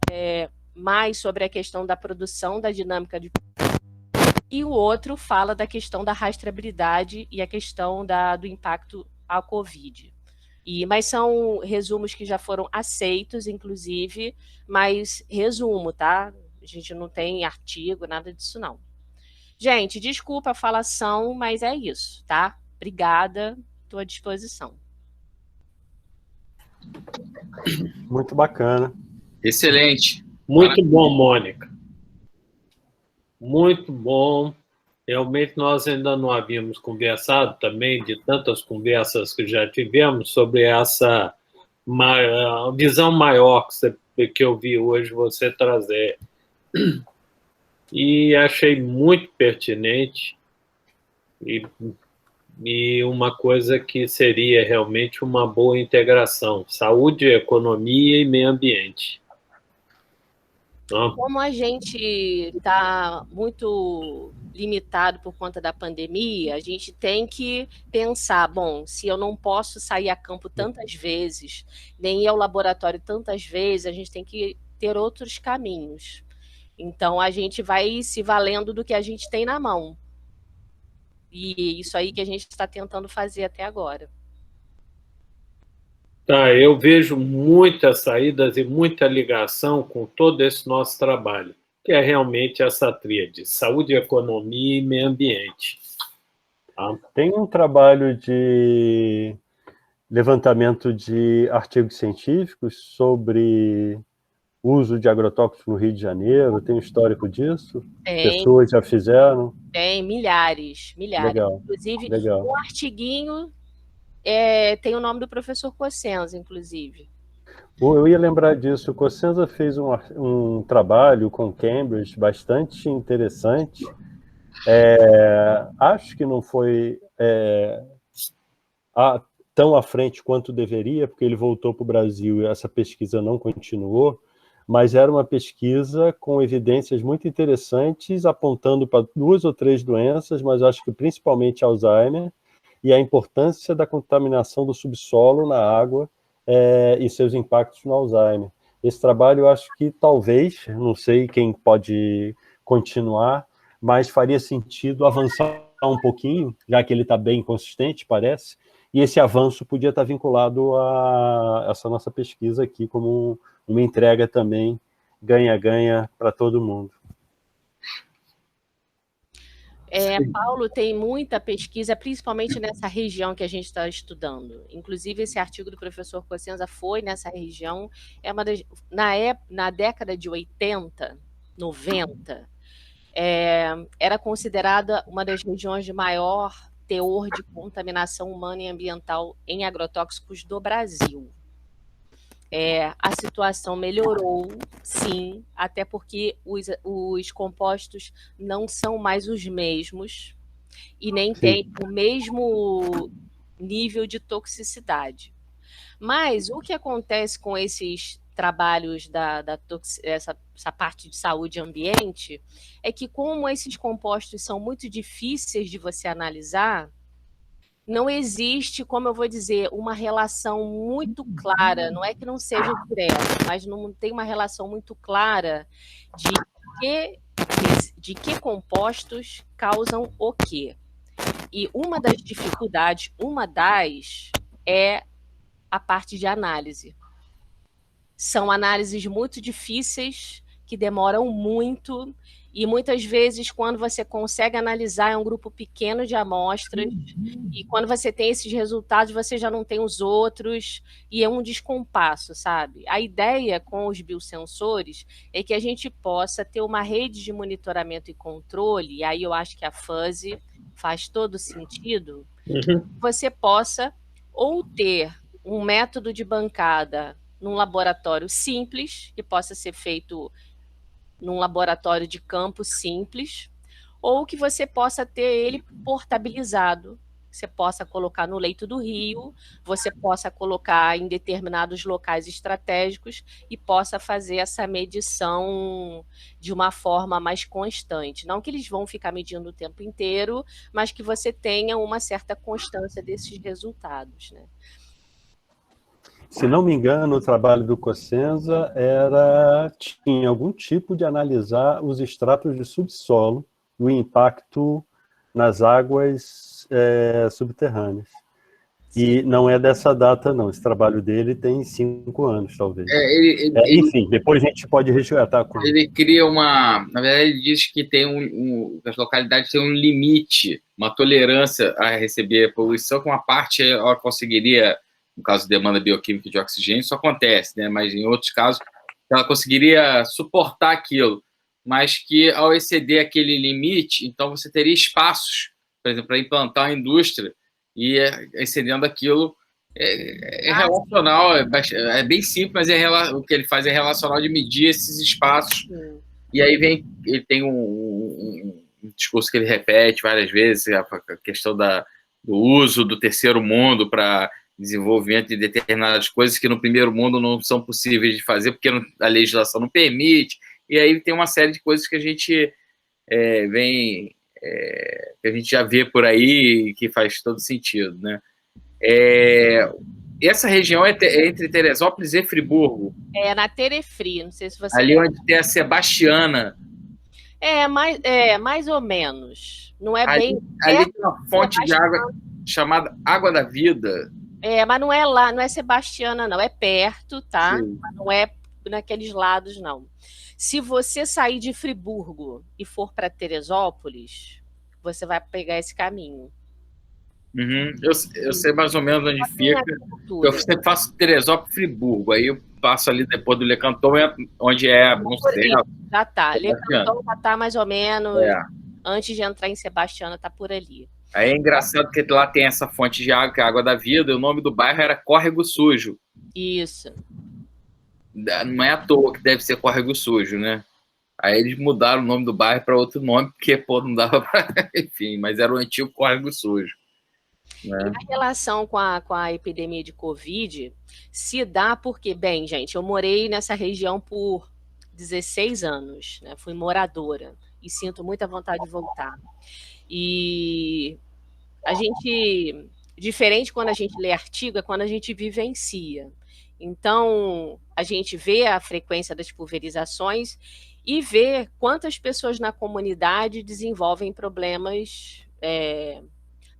mais sobre a questão da produção, da dinâmica de... E o outro fala da questão da rastreabilidade e a questão do impacto à Covid. Mas são resumos que já foram aceitos, inclusive, mas resumo, tá? A gente não tem artigo, nada disso, não. Gente, desculpa a falação, mas é isso, tá? Obrigada, estou à disposição. Muito bacana. Excelente. Muito bom, Mônica. Muito bom. Realmente nós ainda não havíamos conversado também, de tantas conversas que já tivemos, sobre essa visão maior que eu vi hoje você trazer. E achei muito pertinente e uma coisa que seria realmente uma boa integração: saúde, economia e meio ambiente. Como a gente está muito limitado por conta da pandemia, a gente tem que pensar, bom, se eu não posso sair a campo tantas vezes, nem ir ao laboratório tantas vezes, a gente tem que ter outros caminhos. Então, a gente vai se valendo do que a gente tem na mão. E isso aí que a gente está tentando fazer até agora. Tá, eu vejo muitas saídas e muita ligação com todo esse nosso trabalho, que é realmente essa tríade: saúde, economia e meio ambiente. Tá? Tem um trabalho de levantamento de artigos científicos sobre uso de agrotóxicos no Rio de Janeiro, tem um histórico disso? Tem. Pessoas já fizeram? Tem, milhares. Legal. Inclusive, legal. um artiguinho tem o nome do professor Cossenza, inclusive. Eu ia lembrar disso. O Cossenza fez um trabalho com Cambridge bastante interessante. Acho que não foi tão à frente quanto deveria, porque ele voltou para o Brasil e essa pesquisa não continuou, mas era uma pesquisa com evidências muito interessantes, apontando para 2 ou 3 doenças, mas acho que principalmente Alzheimer, e a importância da contaminação do subsolo na água e seus impactos no Alzheimer. Esse trabalho, eu acho que talvez, não sei quem pode continuar, mas faria sentido avançar um pouquinho, já que ele está bem consistente, parece, e esse avanço podia estar vinculado a essa nossa pesquisa aqui, como uma entrega também ganha-ganha para todo mundo. Paulo, tem muita pesquisa, principalmente nessa região que a gente está estudando. Inclusive, esse artigo do professor Cossenza foi nessa região. Na década de 80, 90, era considerada uma das regiões de maior teor de contaminação humana e ambiental em agrotóxicos do Brasil. A situação melhorou, sim, até porque os compostos não são mais os mesmos e nem têm o mesmo nível de toxicidade. Mas o que acontece com esses trabalhos essa parte de saúde e ambiente é que, como esses compostos são muito difíceis de você analisar, não existe, como eu vou dizer, uma relação muito clara, não é que não seja direto, mas não tem uma relação muito clara de que compostos causam o quê. E uma das dificuldades, é a parte de análise. São análises muito difíceis que demoram muito, e muitas vezes, quando você consegue analisar, é um grupo pequeno de amostras, e quando você tem esses resultados, você já não tem os outros, e é um descompasso, sabe? A ideia com os biosensores é que a gente possa ter uma rede de monitoramento e controle, e aí eu acho que a fuzzy faz todo sentido, você possa ou ter um método de bancada num laboratório simples, que possa ser feito num laboratório de campo simples, ou que você possa ter ele portabilizado, você possa colocar no leito do rio, você possa colocar em determinados locais estratégicos e possa fazer essa medição de uma forma mais constante. Não que eles vão ficar medindo o tempo inteiro, mas que você tenha uma certa constância desses resultados, né? Se não me engano, o trabalho do Cosenza tinha algum tipo de analisar os estratos de subsolo, o impacto nas águas subterrâneas. E não é dessa data, não. Esse trabalho dele tem 5 anos, talvez. Enfim, depois a gente pode resgatar. Ele cria uma... Na verdade, ele diz que as localidades têm um limite, uma tolerância a receber poluição, que uma parte ela conseguiria... No caso de demanda bioquímica de oxigênio, isso acontece, né? Mas em outros casos, ela conseguiria suportar aquilo, mas que ao exceder aquele limite, então você teria espaços, por exemplo, para implantar a indústria, e excedendo aquilo é relacional, é bem simples, mas o que ele faz é relacional de medir esses espaços. E aí ele tem um discurso que ele repete várias vezes, a questão do uso do terceiro mundo para desenvolvimento de determinadas coisas que no primeiro mundo não são possíveis de fazer porque a legislação não permite, e aí tem uma série de coisas que a gente que a gente já vê por aí e que faz todo sentido, né? Essa região é entre Teresópolis e Friburgo. É na Terefri, não sei se você... Ali onde tem a Sebastiana. Mais ou menos. Não é ali, bem... Ali tem uma fonte de água chamada Água da Vida. Mas não é lá, não é Sebastiana, não. É perto, tá? Sim. Mas não é naqueles lados, não. Se você sair de Friburgo e for para Teresópolis, você vai pegar esse caminho. Eu sei mais ou menos onde fica. Eu sempre faço Teresópolis e Friburgo. Aí eu passo ali depois do Le Canton, onde é Monsanto. Já tá. Le Canton já tá mais ou menos. Antes de entrar em Sebastiana, tá por ali. Aí é engraçado que lá tem essa fonte de água, que é a Água da Vida, e o nome do bairro era Córrego Sujo. Isso. Não é à toa que deve ser Córrego Sujo, né? Aí eles mudaram o nome do bairro para outro nome, porque, não dava para... Enfim, mas era o antigo Córrego Sujo. Né? E a relação com a epidemia de Covid se dá porque, bem, gente, eu morei nessa região por 16 anos, né? Fui moradora e sinto muita vontade de voltar. E a gente, diferente quando a gente lê artigo, é quando a gente vivencia. Então, a gente vê a frequência das pulverizações e vê quantas pessoas na comunidade desenvolvem problemas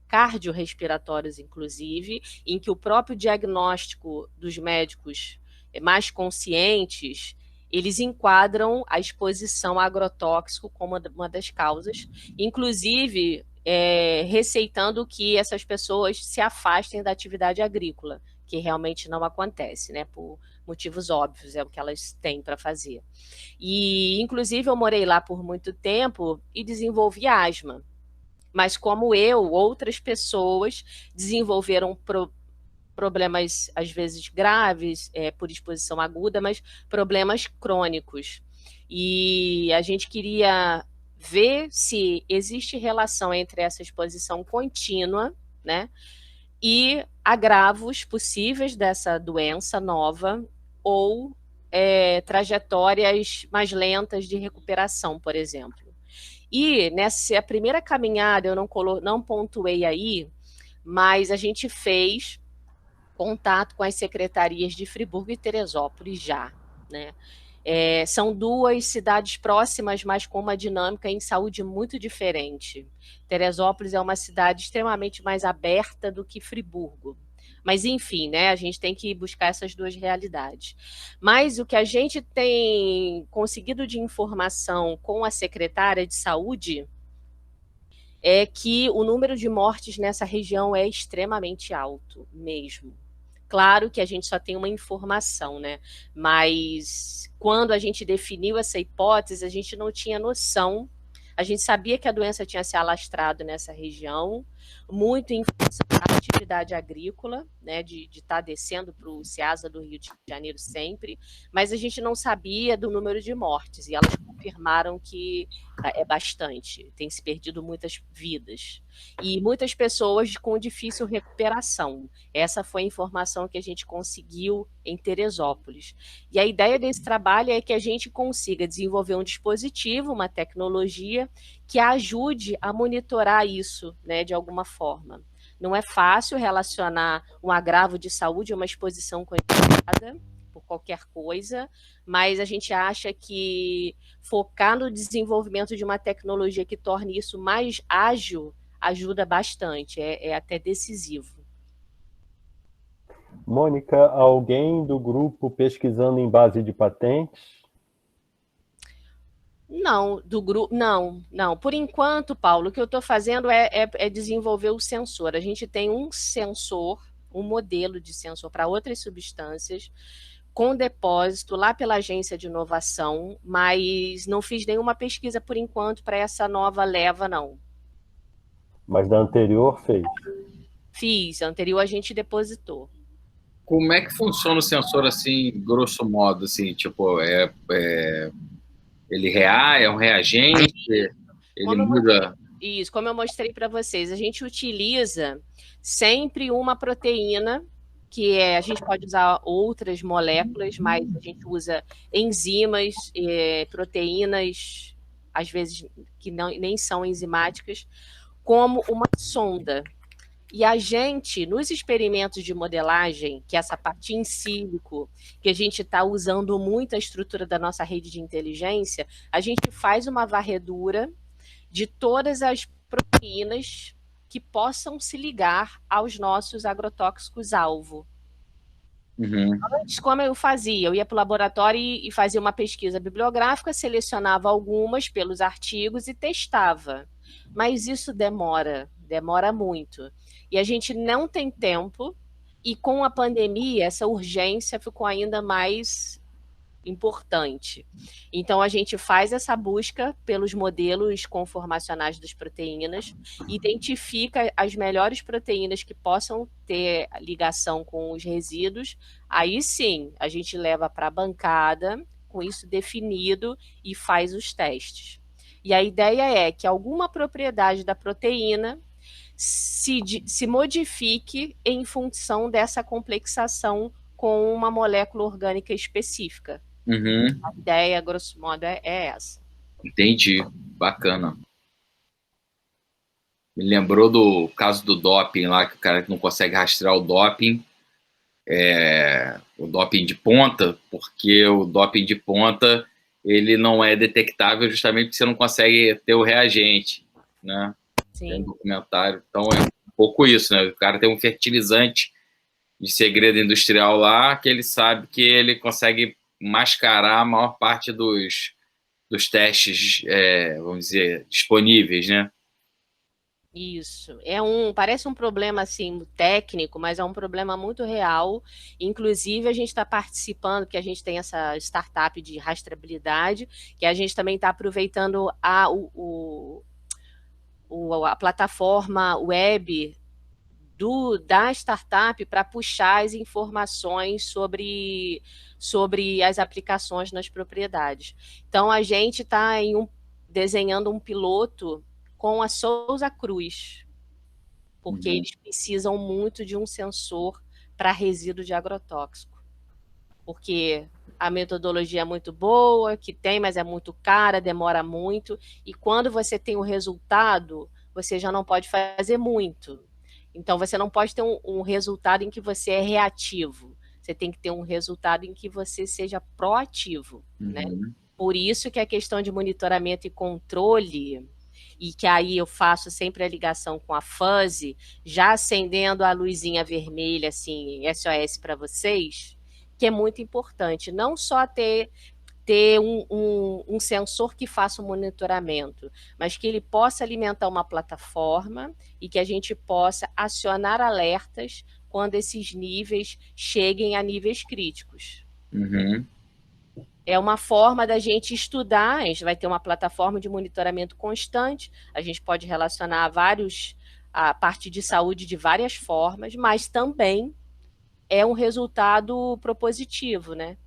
cardiorrespiratórios, inclusive, em que o próprio diagnóstico dos médicos mais conscientes, eles enquadram a exposição a agrotóxico como uma das causas, inclusive receitando que essas pessoas se afastem da atividade agrícola, que realmente não acontece, né, por motivos óbvios, é o que elas têm para fazer. E, inclusive, eu morei lá por muito tempo e desenvolvi asma. Mas como outras pessoas desenvolveram problemas, às vezes, graves, por exposição aguda, mas problemas crônicos. E a gente queria ver se existe relação entre essa exposição contínua, né, e agravos possíveis dessa doença nova ou trajetórias mais lentas de recuperação, por exemplo. E nessa primeira caminhada, eu não pontuei aí, mas a gente fez contato com as secretarias de Friburgo e Teresópolis já, né? São duas cidades próximas, mas com uma dinâmica em saúde muito diferente. Teresópolis é uma cidade extremamente mais aberta do que Friburgo, Mas, enfim, né, a gente tem que buscar essas duas realidades. Mas o que a gente tem conseguido de informação com a secretária de saúde é que o número de mortes nessa região é extremamente alto, mesmo. Claro que a gente só tem uma informação, né? Mas quando a gente definiu essa hipótese, a gente não tinha noção. A gente sabia que a doença tinha se alastrado nessa região, muito em função da atividade agrícola, né, de estar descendo para o Ceasa do Rio de Janeiro sempre, mas a gente não sabia do número de mortes, e elas confirmaram que é bastante, tem se perdido muitas vidas, e muitas pessoas com difícil recuperação. Essa foi a informação que a gente conseguiu em Teresópolis. E a ideia desse trabalho é que a gente consiga desenvolver um dispositivo, uma tecnologia, que ajude a monitorar isso, né, de alguma forma. Não é fácil relacionar um agravo de saúde a uma exposição continuada por qualquer coisa, mas a gente acha que focar no desenvolvimento de uma tecnologia que torne isso mais ágil ajuda bastante, é até decisivo. Mônica, alguém do grupo pesquisando em base de patentes? Não, do grupo, não. Por enquanto, Paulo, o que eu estou fazendo é desenvolver o sensor. A gente tem um sensor, um modelo de sensor para outras substâncias, com depósito lá pela agência de inovação, mas não fiz nenhuma pesquisa por enquanto para essa nova leva, não. Mas da anterior fez? Fiz, a anterior a gente depositou. Como é que funciona o sensor, assim, grosso modo, assim, tipo, ele é um reagente, ele muda... Isso, como eu mostrei para vocês, a gente utiliza sempre uma proteína, que a gente pode usar outras moléculas, mas a gente usa enzimas, proteínas, às vezes que nem são enzimáticas, como uma sonda. E a gente, nos experimentos de modelagem, que é essa parte in sílico, que a gente está usando muito a estrutura da nossa rede de inteligência, a gente faz uma varredura de todas as proteínas que possam se ligar aos nossos agrotóxicos-alvo. Uhum. Antes, como eu fazia? Eu ia para o laboratório e fazia uma pesquisa bibliográfica, selecionava algumas pelos artigos e testava. Mas isso demora muito. E a gente não tem tempo, e com a pandemia, essa urgência ficou ainda mais importante. Então, a gente faz essa busca pelos modelos conformacionais das proteínas, identifica as melhores proteínas que possam ter ligação com os resíduos, aí sim, a gente leva para a bancada, com isso definido, e faz os testes. E a ideia é que alguma propriedade da proteína se modifique em função dessa complexação com uma molécula orgânica específica. Uhum. A ideia, grosso modo, é essa. Entendi. Bacana. Me lembrou do caso do doping lá, que o cara não consegue rastrear o doping de ponta, porque o doping de ponta ele não é detectável justamente porque você não consegue ter o reagente, né? Sim. Tem um documentário. Então é um pouco isso, né? O cara tem um fertilizante de segredo industrial lá que ele sabe que ele consegue mascarar a maior parte dos testes, vamos dizer, disponíveis, né? Isso. Parece um problema assim técnico, mas é um problema muito real. Inclusive, a gente está participando, porque a gente tem essa startup de rastreabilidade, que a gente também está aproveitando a plataforma web da startup para puxar as informações sobre as aplicações nas propriedades. Então, a gente está desenhando um piloto com a Souza Cruz, porque eles precisam muito de um sensor para resíduo de agrotóxico. Porque a metodologia é muito boa, que tem, mas é muito cara, demora muito, e quando você tem o resultado, você já não pode fazer muito. Então, você não pode ter um resultado em que você é reativo. Você tem que ter um resultado em que você seja proativo, né? Por isso que a questão de monitoramento e controle, e que aí eu faço sempre a ligação com a fuzzy, já acendendo a luzinha vermelha, assim, SOS para vocês, que é muito importante, não só ter um sensor que faça o monitoramento, mas que ele possa alimentar uma plataforma e que a gente possa acionar alertas quando esses níveis cheguem a níveis críticos. Uhum. É uma forma da gente estudar, a gente vai ter uma plataforma de monitoramento constante, a gente pode relacionar a parte de saúde de várias formas, mas também é um resultado propositivo, né?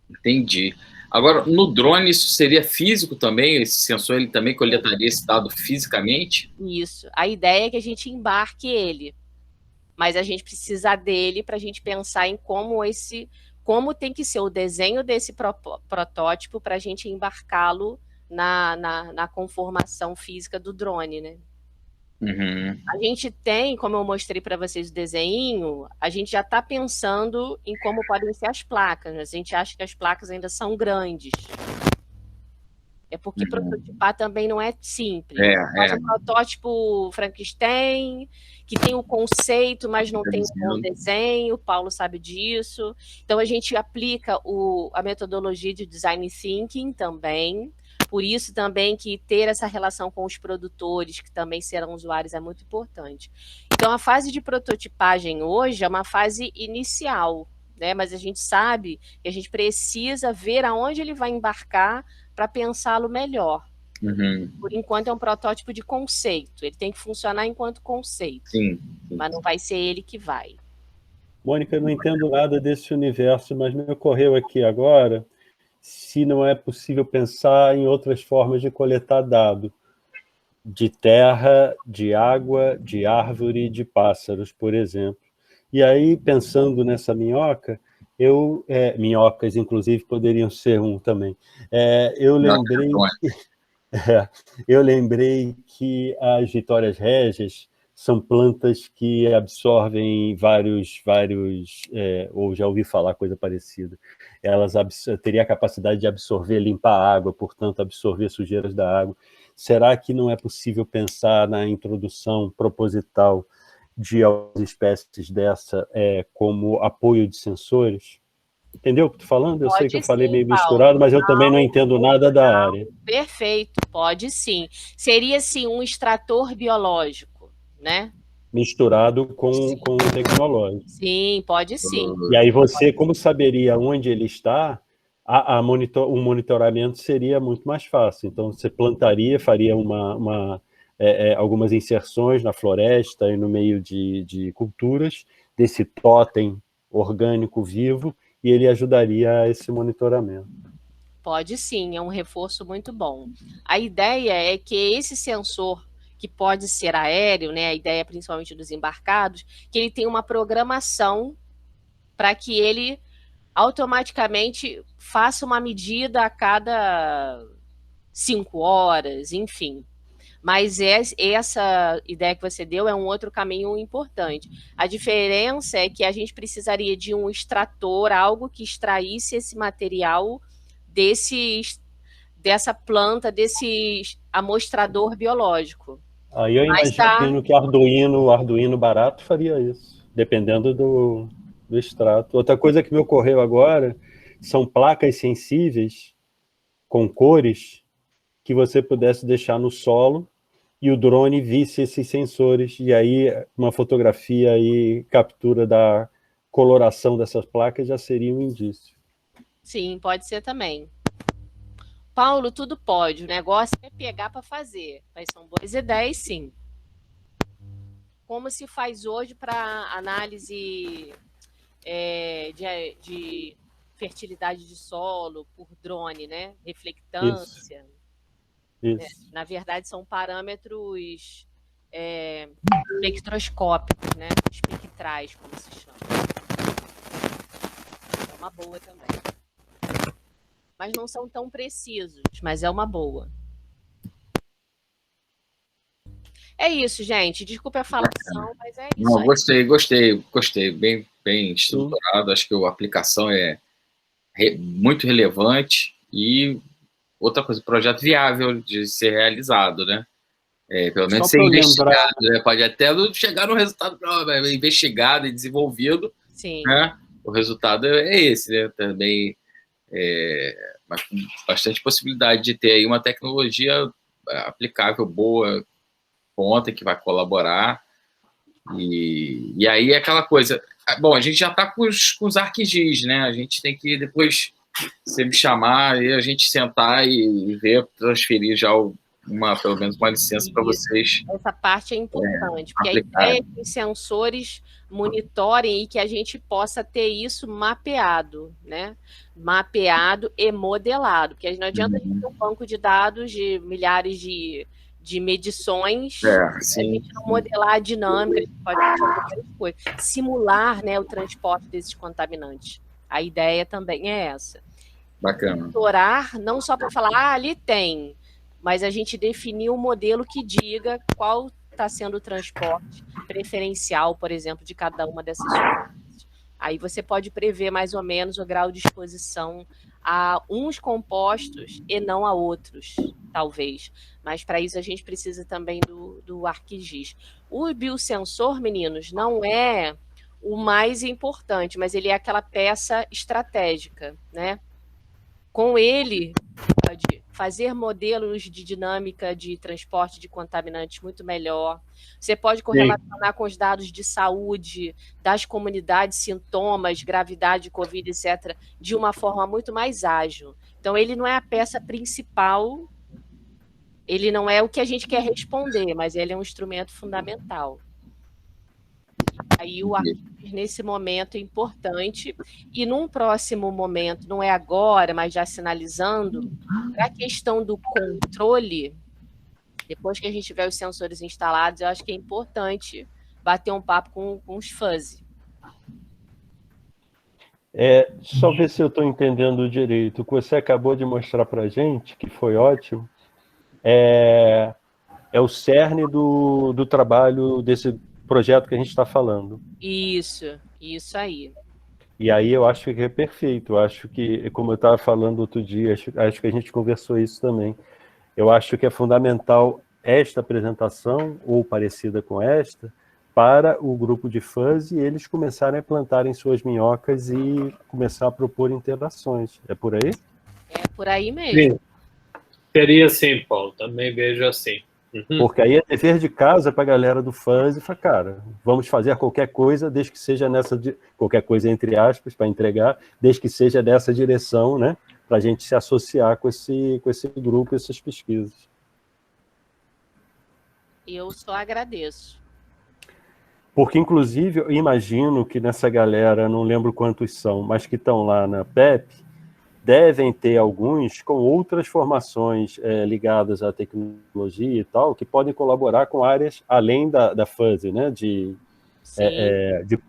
Entendi. Agora, no drone, isso seria físico também? Esse sensor ele também coletaria esse dado fisicamente? Isso. A ideia é que a gente embarque ele, mas a gente precisa dele para a gente pensar em como tem que ser o desenho desse protótipo para a gente embarcá-lo na conformação física do drone, né? Uhum. A gente tem, como eu mostrei para vocês o desenho, a gente já está pensando em como podem ser as placas, mas a gente acha que as placas ainda são grandes. É porque prototipar também não é simples. Faz um protótipo Frankenstein, que tem o conceito, mas não tem um desenho, o Paulo sabe disso. Então, a gente aplica a metodologia de Design Thinking também. Por isso também que ter essa relação com os produtores, que também serão usuários, é muito importante. Então, a fase de prototipagem hoje é uma fase inicial, né? Mas a gente sabe que a gente precisa ver aonde ele vai embarcar para pensá-lo melhor. Uhum. Por enquanto é um protótipo de conceito, ele tem que funcionar enquanto conceito. Sim. Mas não vai ser ele que vai. Mônica, eu não entendo nada desse universo, mas me ocorreu aqui agora se não é possível pensar em outras formas de coletar dado, de terra, de água, de árvore, de pássaros, por exemplo. E aí, pensando nessa minhoca, minhocas, inclusive, poderiam ser um também. Eu lembrei que as Vitórias régias são plantas que absorvem ou já ouvi falar coisa parecida. Elas teriam a capacidade de absorver, limpar a água, portanto, absorver sujeiras da água. Será que não é possível pensar na introdução proposital de algumas espécies dessa como apoio de sensores? Entendeu o que estou falando? Eu sei que eu falei meio misturado, mas eu também não entendo nada da área. Perfeito, pode sim. Seria, sim, um extrator biológico, né? Misturado com o tecnológico. Sim, pode sim. E aí você, como saberia onde ele está, o monitoramento seria muito mais fácil. Então, você plantaria, faria algumas inserções na floresta e no meio de culturas desse totem orgânico vivo, e ele ajudaria a esse monitoramento. Pode sim, é um reforço muito bom. A ideia é que esse sensor, que pode ser aéreo, né, a ideia principalmente dos embarcados, que ele tenha uma programação para que ele automaticamente faça uma medida a cada 5 horas, enfim. Mas essa ideia que você deu é um outro caminho importante. A diferença é que a gente precisaria de um extrator, algo que extraísse esse material dessa planta, desse amostrador biológico. Aí eu imagino que o Arduino barato faria isso, dependendo do extrato. Outra coisa que me ocorreu agora são placas sensíveis com cores que você pudesse deixar no solo e o drone visse esses sensores, e aí uma fotografia e captura da coloração dessas placas já seria um indício. Sim, pode ser também. Paulo, tudo pode, o negócio é pegar para fazer, mas são boas ideias, sim. Como se faz hoje para análise de fertilidade de solo por drone, né? Reflectância. Isso. Na verdade, são parâmetros espectroscópicos, né? Espectrais, como se chama. É uma boa também. Mas não são tão precisos, mas é uma boa. É isso, gente. Desculpa a falação, mas é isso. Não, gostei. Bem estruturado. Acho que a aplicação é muito relevante e outra coisa, projeto viável de ser realizado, né? Pelo menos Só ser pra investigado, né? Pode até não chegar no resultado investigado e desenvolvido, Sim. né? O resultado é esse, né? Também, mas com bastante possibilidade de ter aí uma tecnologia aplicável, boa, ponta, que vai colaborar. E aí é aquela coisa... Bom, a gente já está com os ArcGIS, né? A gente tem que depois, você me chamar e a gente sentar e ver, transferir já pelo menos uma licença para vocês. Essa parte é importante, porque aplicar. A ideia é que os sensores monitorem e que a gente possa ter isso mapeado, né? Mapeado e modelado, porque não adianta a gente ter um banco de dados de milhares de medições, a gente não modelar a dinâmica, a gente pode fazer várias coisas. Simular, né, o transporte desses contaminantes. A ideia também é essa. Bacana. Monitorar, não só para falar, ali tem, mas a gente definir um modelo que diga qual está sendo o transporte preferencial, por exemplo, de cada uma dessas substâncias. Aí você pode prever mais ou menos o grau de exposição a uns compostos e não a outros, talvez. Mas para isso a gente precisa também do ArcGIS. O biosensor, meninos, não é o mais importante, mas ele é aquela peça estratégica, né? Com ele, pode fazer modelos de dinâmica de transporte de contaminantes muito melhor. Você pode correlacionar com os dados de saúde, das comunidades, sintomas, gravidade de Covid, etc., de uma forma muito mais ágil. Então, ele não é a peça principal, ele não é o que a gente quer responder, mas ele é um instrumento fundamental. Aí o ArcGIS, nesse momento, é importante. E num próximo momento, não é agora, mas já sinalizando, para a questão do controle, depois que a gente tiver os sensores instalados, eu acho que é importante bater um papo com os fuzzy. Só ver se eu estou entendendo direito. O que você acabou de mostrar para a gente, que foi ótimo, é o cerne do trabalho desse projeto que a gente está falando. Isso aí. E aí eu acho que é perfeito. Eu acho que, como eu estava falando outro dia, acho que a gente conversou isso também. Eu acho que é fundamental esta apresentação, ou parecida com esta, para o grupo de fãs e eles começarem a plantarem suas minhocas e começar a propor interações. É por aí? É por aí mesmo. Sim. Seria sim, Paulo. Também vejo assim. Porque aí é dever de casa para a galera do fãs e fala, cara, vamos fazer qualquer coisa, desde que seja qualquer coisa entre aspas, para entregar, desde que seja dessa direção, né? Para a gente se associar com esse grupo, essas pesquisas. Eu só agradeço. Porque, inclusive, eu imagino que nessa galera, não lembro quantos são, mas que estão lá na PEP, devem ter alguns com outras formações ligadas à tecnologia e tal, que podem colaborar com áreas além da fuzzy, né? De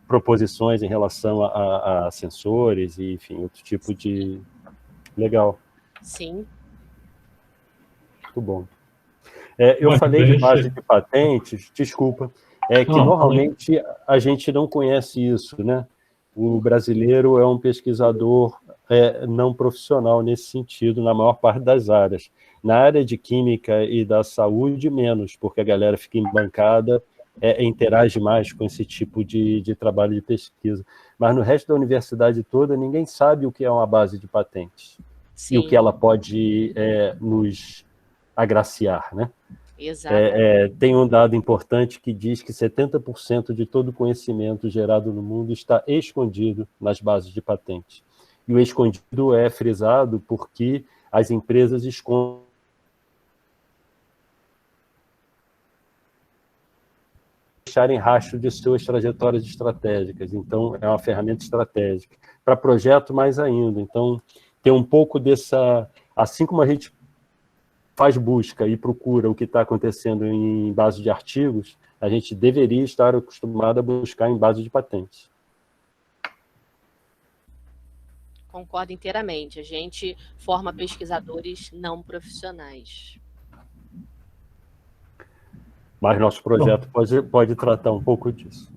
proposições em relação a sensores e, enfim, outro tipo de... Legal. Sim. Muito bom. Eu falei de base de patentes, desculpa, que normalmente a gente não conhece isso, né? O brasileiro é um pesquisador não profissional nesse sentido, na maior parte das áreas. Na área de química e da saúde, menos, porque a galera fica embancada, interage mais com esse tipo de trabalho de pesquisa. Mas no resto da universidade toda, ninguém sabe o que é uma base de patentes. Sim. E o que ela pode nos agraciar, né? Exato. Tem um dado importante que diz que 70% de todo o conhecimento gerado no mundo está escondido nas bases de patentes. E o escondido é frisado porque as empresas escondem deixarem rastro de suas trajetórias estratégicas. Então, é uma ferramenta estratégica. Para projeto, mais ainda. Então, tem um pouco dessa... Assim como a gente faz busca e procura o que está acontecendo em base de artigos, a gente deveria estar acostumado a buscar em base de patentes. Concordo inteiramente. A gente forma pesquisadores não profissionais. Mas nosso projeto pode tratar um pouco disso.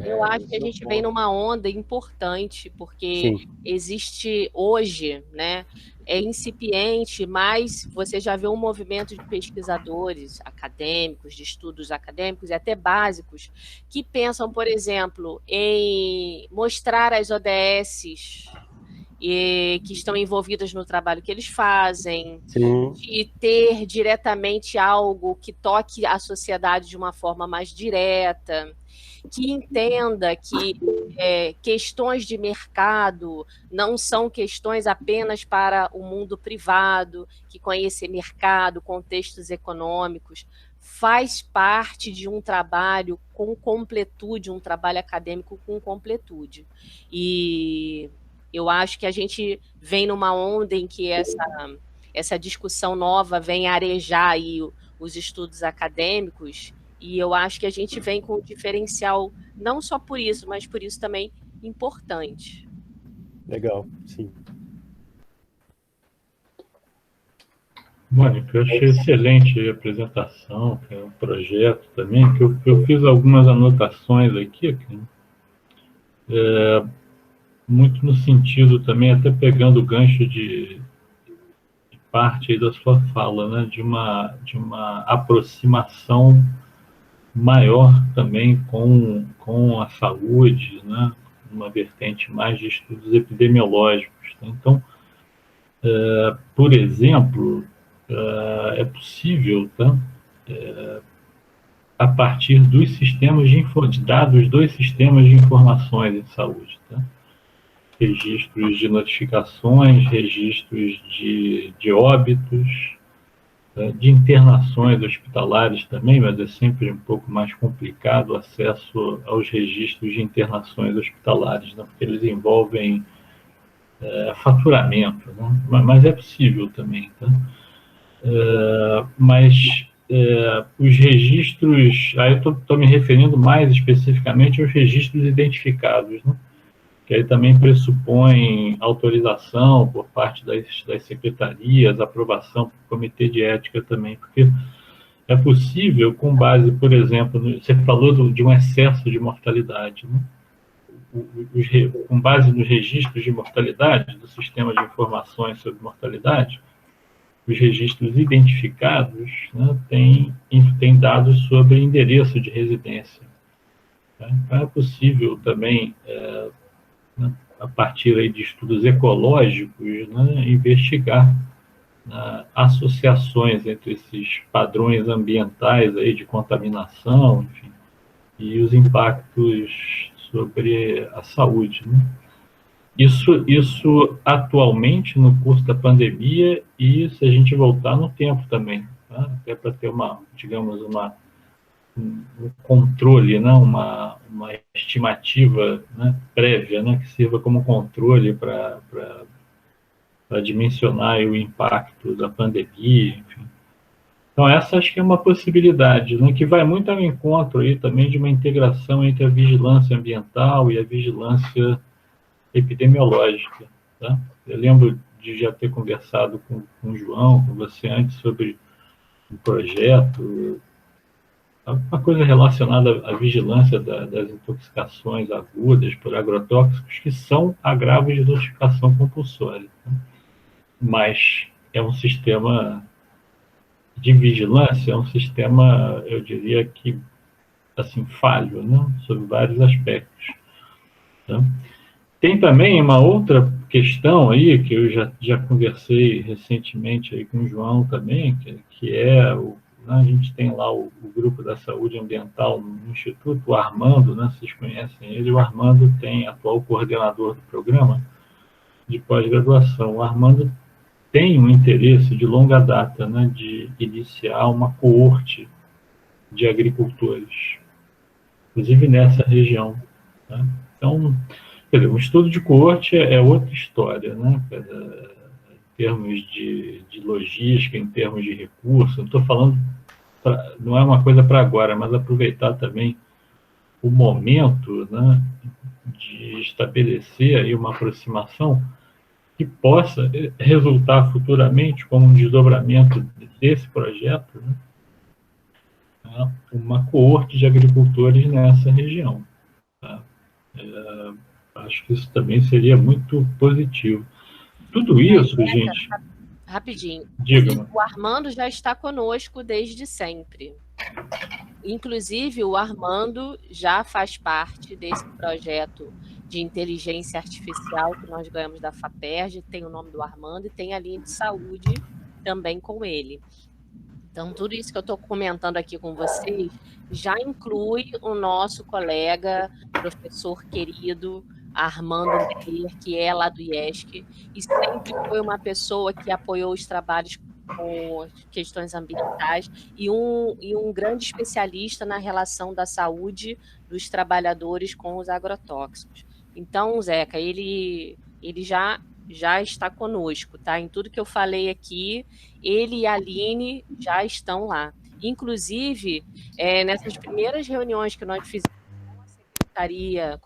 Eu acho que a gente vem numa onda importante, porque Sim. existe hoje, né, é incipiente, mas você já vê um movimento de pesquisadores acadêmicos, de estudos acadêmicos e até básicos, que pensam, por exemplo, em mostrar as ODSs que estão envolvidas no trabalho que eles fazem, Sim. de ter diretamente algo que toque a sociedade de uma forma mais direta, que entenda que questões de mercado não são questões apenas para o mundo privado, que conhecer mercado, contextos econômicos, faz parte de um trabalho com completude, um trabalho acadêmico com completude. E eu acho que a gente vem numa onda em que essa discussão nova vem arejar aí os estudos acadêmicos, e eu acho que a gente vem com um diferencial, não só por isso, mas por isso também importante. Legal, sim. Mônica, eu achei excelente a apresentação, que é um projeto também, que eu fiz algumas anotações aqui, muito no sentido também, até pegando o gancho de parte aí da sua fala, né, de uma aproximação maior também com a saúde, né, uma vertente mais de estudos epidemiológicos. Então, por exemplo, é possível, tá, a partir dos sistemas de dados dos sistemas de informações em saúde, tá? Registros de notificações, registros de óbitos, de internações hospitalares também, mas é sempre um pouco mais complicado o acesso aos registros de internações hospitalares, né? Porque eles envolvem faturamento, né? Mas é possível também, tá? Mas os registros, aí eu estou me referindo mais especificamente aos registros identificados, né? Que aí também pressupõe autorização por parte das secretarias, aprovação por comitê de ética também, porque é possível, com base, por exemplo, você falou de um excesso de mortalidade, né? Com base nos registros de mortalidade, do sistema de informações sobre mortalidade, os registros identificados, né, têm dados sobre endereço de residência. Tá? Então é possível também, né, a partir aí de estudos ecológicos, né, investigar associações entre esses padrões ambientais aí de contaminação, enfim, e os impactos sobre a saúde, né? Isso atualmente no curso da pandemia, e se a gente voltar no tempo também, tá? Até para ter digamos, um controle, né? uma estimativa, né? Prévia, né? Que sirva como controle para dimensionar o impacto da pandemia, enfim. Então essa acho que é uma possibilidade, né? Que vai muito ao encontro aí também de uma integração entre a vigilância ambiental e a vigilância epidemiológica, tá? Eu lembro de já ter conversado com o João, com você antes, sobre um projeto, uma coisa relacionada à vigilância das intoxicações agudas por agrotóxicos, que são agravos de notificação compulsória, tá? Mas é um sistema de vigilância, é um sistema, eu diria que, assim, falho, né? Sobre vários aspectos, tá? Tem também uma outra questão aí, que eu já conversei recentemente aí com o João também, que é, a gente tem lá o Grupo da Saúde Ambiental no Instituto, o Armando, né, vocês conhecem ele, o Armando tem atual coordenador do programa de pós-graduação. O Armando tem um interesse de longa data, né, de iniciar uma coorte de agricultores, inclusive nessa região, tá? Então, quer dizer, um estudo de coorte é outra história, né? Em termos de logística, em termos de recursos. Não estou falando, não é uma coisa para agora, mas aproveitar também o momento, né, de estabelecer aí uma aproximação que possa resultar futuramente como um desdobramento desse projeto, né, uma coorte de agricultores nessa região. Tá? Acho que isso também seria muito positivo. Tudo isso, gente... Rapidinho. Diga-me. O Armando já está conosco desde sempre. Inclusive, o Armando já faz parte desse projeto de inteligência artificial que nós ganhamos da FAPERJ, tem o nome do Armando e tem a linha de saúde também com ele. Então, tudo isso que eu estou comentando aqui com vocês já inclui o nosso colega, professor querido, Armando Meyer, que é lá do IESC, e sempre foi uma pessoa que apoiou os trabalhos com questões ambientais e um grande especialista na relação da saúde dos trabalhadores com os agrotóxicos. Então, Zeca, ele já está conosco, tá? Em tudo que eu falei aqui, ele e a Aline já estão lá. Inclusive, nessas primeiras reuniões que nós fizemos com a Secretaria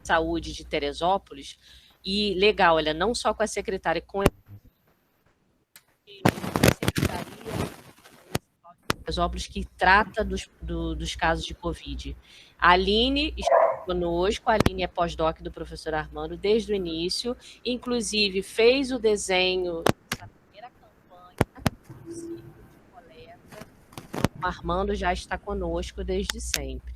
de Saúde de Teresópolis, e legal, olha, não só com a secretária, com a Secretaria de Teresópolis, que trata dos casos de Covid. A Aline está conosco, a Aline é pós-doc do professor Armando desde o início, inclusive fez o desenho dessa primeira campanha do ciclo de coleta. O Armando já está conosco desde sempre.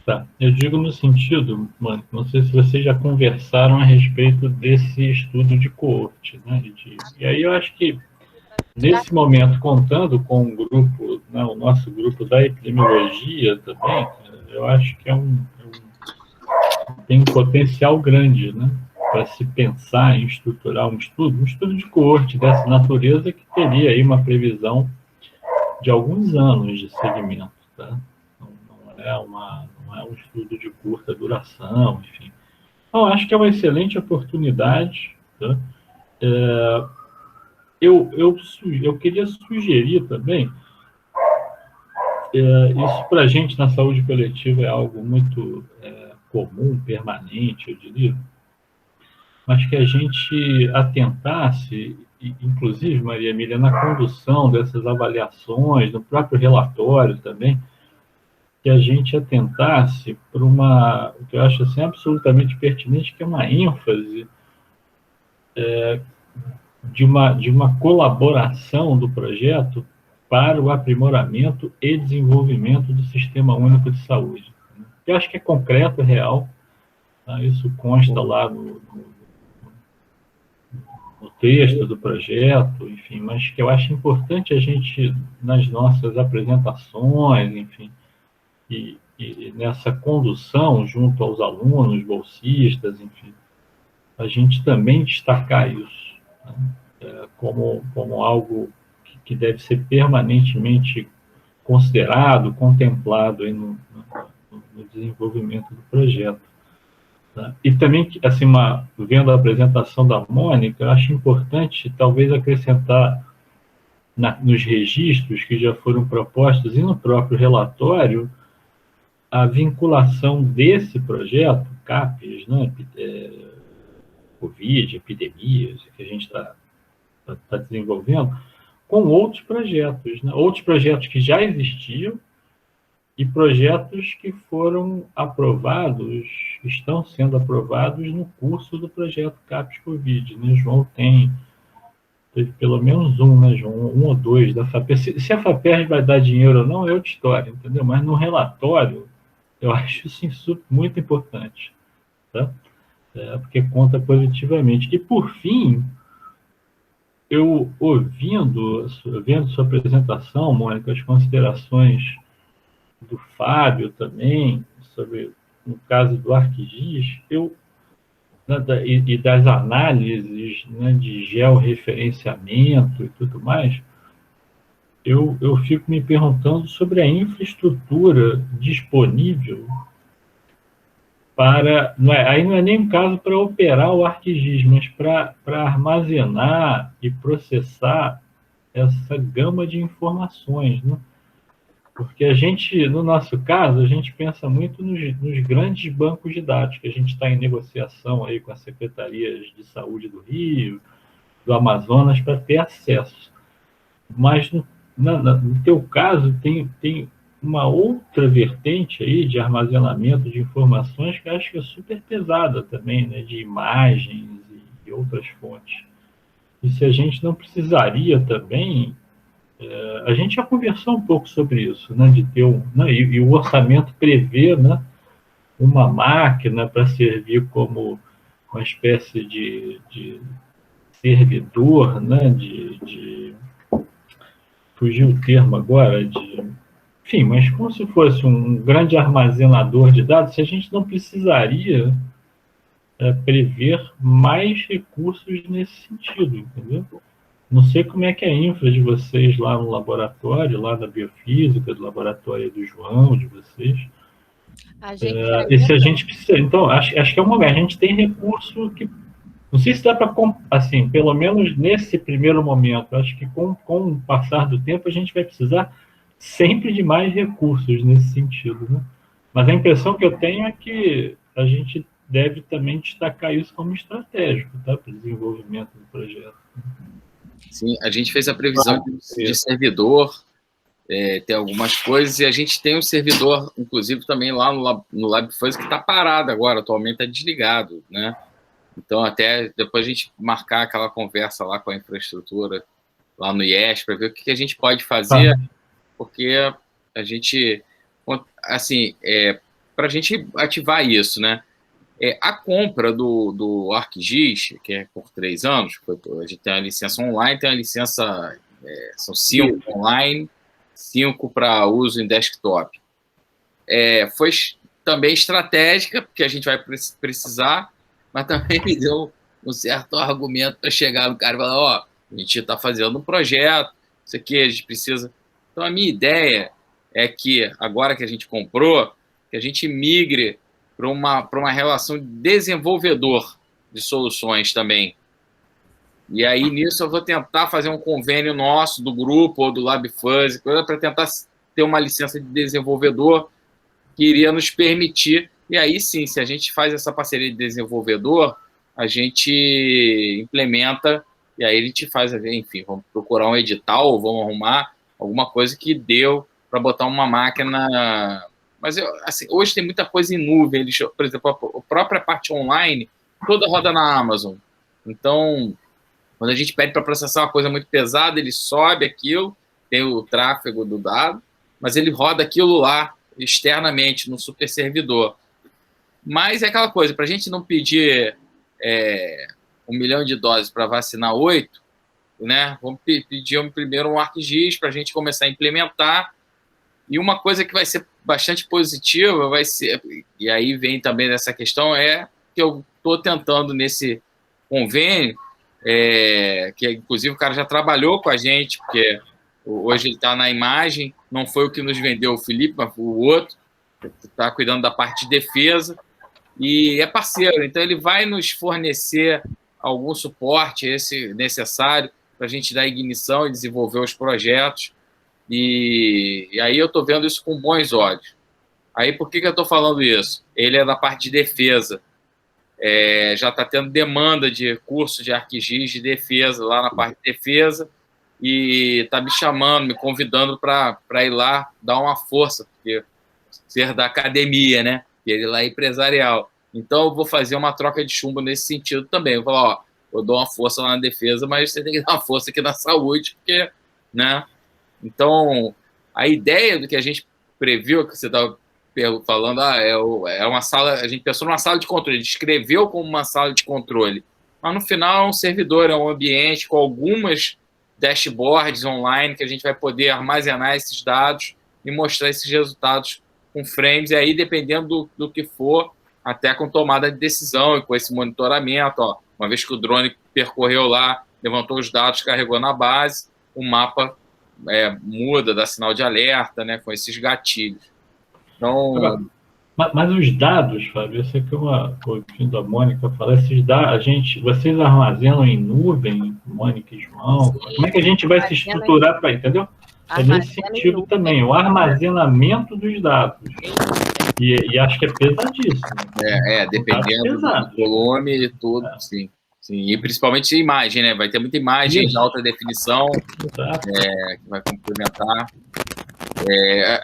Tá, eu digo no sentido, mano, não sei se vocês já conversaram a respeito desse estudo de coorte, né? E aí eu acho que, nesse momento, contando com o grupo, né, o nosso grupo da epidemiologia também, eu acho que tem um potencial grande, né, para se pensar em estruturar um estudo de coorte dessa natureza que teria aí uma previsão de alguns anos de segmento, tá? Não é um estudo de curta duração, enfim. Então, acho que é uma excelente oportunidade, tá? Eu queria sugerir também, isso para a gente na saúde coletiva é algo muito comum, permanente, eu diria, mas que a gente atentasse, inclusive, Maria Emília, na condução dessas avaliações, no próprio relatório também, que a gente atentasse para o que eu acho assim, absolutamente pertinente, que é uma ênfase de uma colaboração do projeto para o aprimoramento e desenvolvimento do Sistema Único de Saúde. Eu acho que é concreto, é real, tá? Isso consta lá no texto do projeto, enfim, mas que eu acho importante a gente, nas nossas apresentações, enfim, e nessa condução junto aos alunos, bolsistas, enfim, a gente também destacar isso, né, como algo que deve ser permanentemente considerado, contemplado aí no desenvolvimento do projeto. Tá? E também, assim, vendo a apresentação da Mônica, eu acho importante talvez acrescentar nos registros que já foram propostos e no próprio relatório a vinculação desse projeto, CAPES, né, Covid, epidemias, que a gente está desenvolvendo, com outros projetos, né? Outros projetos que já existiam e projetos que foram aprovados, estão sendo aprovados no curso do projeto CAPES Covid, né? João teve pelo menos um, né, João? Um ou dois da FAPERJ. Se a FAPERJ vai dar dinheiro ou não, é outra história, entendeu? Mas no relatório, eu acho isso muito importante, tá? Porque conta positivamente. E, por fim, eu vendo sua apresentação, Mônica, as considerações do Fábio também, sobre no caso do ArcGIS, e das análises, né, de georreferenciamento e tudo mais, eu fico me perguntando sobre a infraestrutura disponível para... aí não é nem um caso para operar o ArcGIS, mas para armazenar e processar essa gama de informações, né? Porque a gente, no nosso caso, a gente pensa muito nos grandes bancos de dados, que a gente está em negociação aí com as secretarias de saúde do Rio, do Amazonas, para ter acesso. Mas, no teu caso, tem uma outra vertente aí de armazenamento de informações que eu acho que é super pesada também, né, de imagens e outras fontes. E se a gente não precisaria também, a gente já conversou um pouco sobre isso, né, de ter né, e o orçamento prevê, né, uma máquina para servir como uma espécie de servidor, né, fugiu o termo agora, enfim, mas como se fosse um grande armazenador de dados, se a gente não precisaria prever mais recursos nesse sentido, entendeu? Não sei como é que é a infra de vocês lá no laboratório, lá da biofísica, do laboratório do João, de vocês. E se a gente precisa, então, acho que é um momento, a gente tem recurso que, não sei se dá para, assim, pelo menos nesse primeiro momento, acho que com o passar do tempo a gente vai precisar sempre de mais recursos nesse sentido, né? Mas a impressão que eu tenho é que a gente deve também destacar isso como estratégico, tá, para o desenvolvimento do projeto. Sim, a gente fez a previsão de servidor, tem algumas coisas, e a gente tem um servidor, inclusive, também lá no LabFuzz, que está parado agora, atualmente está desligado, né? Então, até depois a gente marcar aquela conversa lá com a infraestrutura, lá no IES, para ver o que a gente pode fazer, porque a gente, assim, para a gente ativar isso, né? A compra do ArcGIS, que é por 3 anos, a gente tem a licença online, tem a licença, são 5 online, 5 para uso em desktop. Foi também estratégica, porque a gente vai precisar, mas também me deu um certo argumento para chegar no cara e falar, ó, a gente está fazendo um projeto, isso aqui a gente precisa. Então, a minha ideia é que, agora que a gente comprou, que a gente migre para uma relação de desenvolvedor de soluções também. E aí, nisso, eu vou tentar fazer um convênio nosso, do grupo ou do LabFuzz, para tentar ter uma licença de desenvolvedor que iria nos permitir. E aí, sim, se a gente faz essa parceria de desenvolvedor, a gente implementa, e aí a gente faz, enfim, vamos procurar um edital, vamos arrumar alguma coisa que deu para botar uma máquina. Mas, assim, hoje tem muita coisa em nuvem. Por exemplo, a própria parte online, toda roda na Amazon. Então, quando a gente pede para processar uma coisa muito pesada, ele sobe aquilo, tem o tráfego do dado, mas ele roda aquilo lá, externamente, no super servidor. Mas é aquela coisa, para a gente não pedir 1 milhão de doses para vacinar 8, né, vamos pedir primeiro um ArcGIS para a gente começar a implementar. E uma coisa que vai ser bastante positiva vai ser, e aí vem também dessa questão, que eu estou tentando nesse convênio, que inclusive o cara já trabalhou com a gente, porque hoje ele está na imagem, não foi o que nos vendeu o Felipe, mas o outro, está cuidando da parte de defesa, e é parceiro, então ele vai nos fornecer algum suporte necessário para a gente dar ignição e desenvolver os projetos. E aí eu estou vendo isso com bons olhos. Aí por que eu estou falando isso? Ele é da parte de defesa. Já está tendo demanda de curso de ArcGIS de defesa lá na parte de defesa e está me chamando, me convidando para ir lá dar uma força, porque ser da academia, né? E ele lá é empresarial. Então eu vou fazer uma troca de chumbo nesse sentido também. Eu vou falar, ó, eu dou uma força lá na defesa, mas você tem que dar uma força aqui na saúde, porque, né? Então, a ideia do que a gente previu, que você estava falando, é uma sala, a gente pensou numa sala de controle, descreveu como uma sala de controle, mas no final é um servidor, é um ambiente com algumas dashboards online que a gente vai poder armazenar esses dados e mostrar esses resultados com frames, e aí dependendo do que for, até com tomada de decisão e com esse monitoramento, ó, uma vez que o drone percorreu lá, levantou os dados, carregou na base, o mapa muda, dá sinal de alerta, né, com esses gatilhos. Então... Mas os dados, Fábio, eu sei que ouvindo a Mônica falar, esses dados, vocês armazenam em nuvem, Mônica e João? Sim. Como é que a gente vai se estruturar para, entendeu? Nesse sentido também, o armazenamento dos dados. E acho que é pesadíssimo. Dependendo do volume e tudo, sim. Sim, e principalmente imagem, né? Vai ter muita imagem de alta definição, que vai complementar.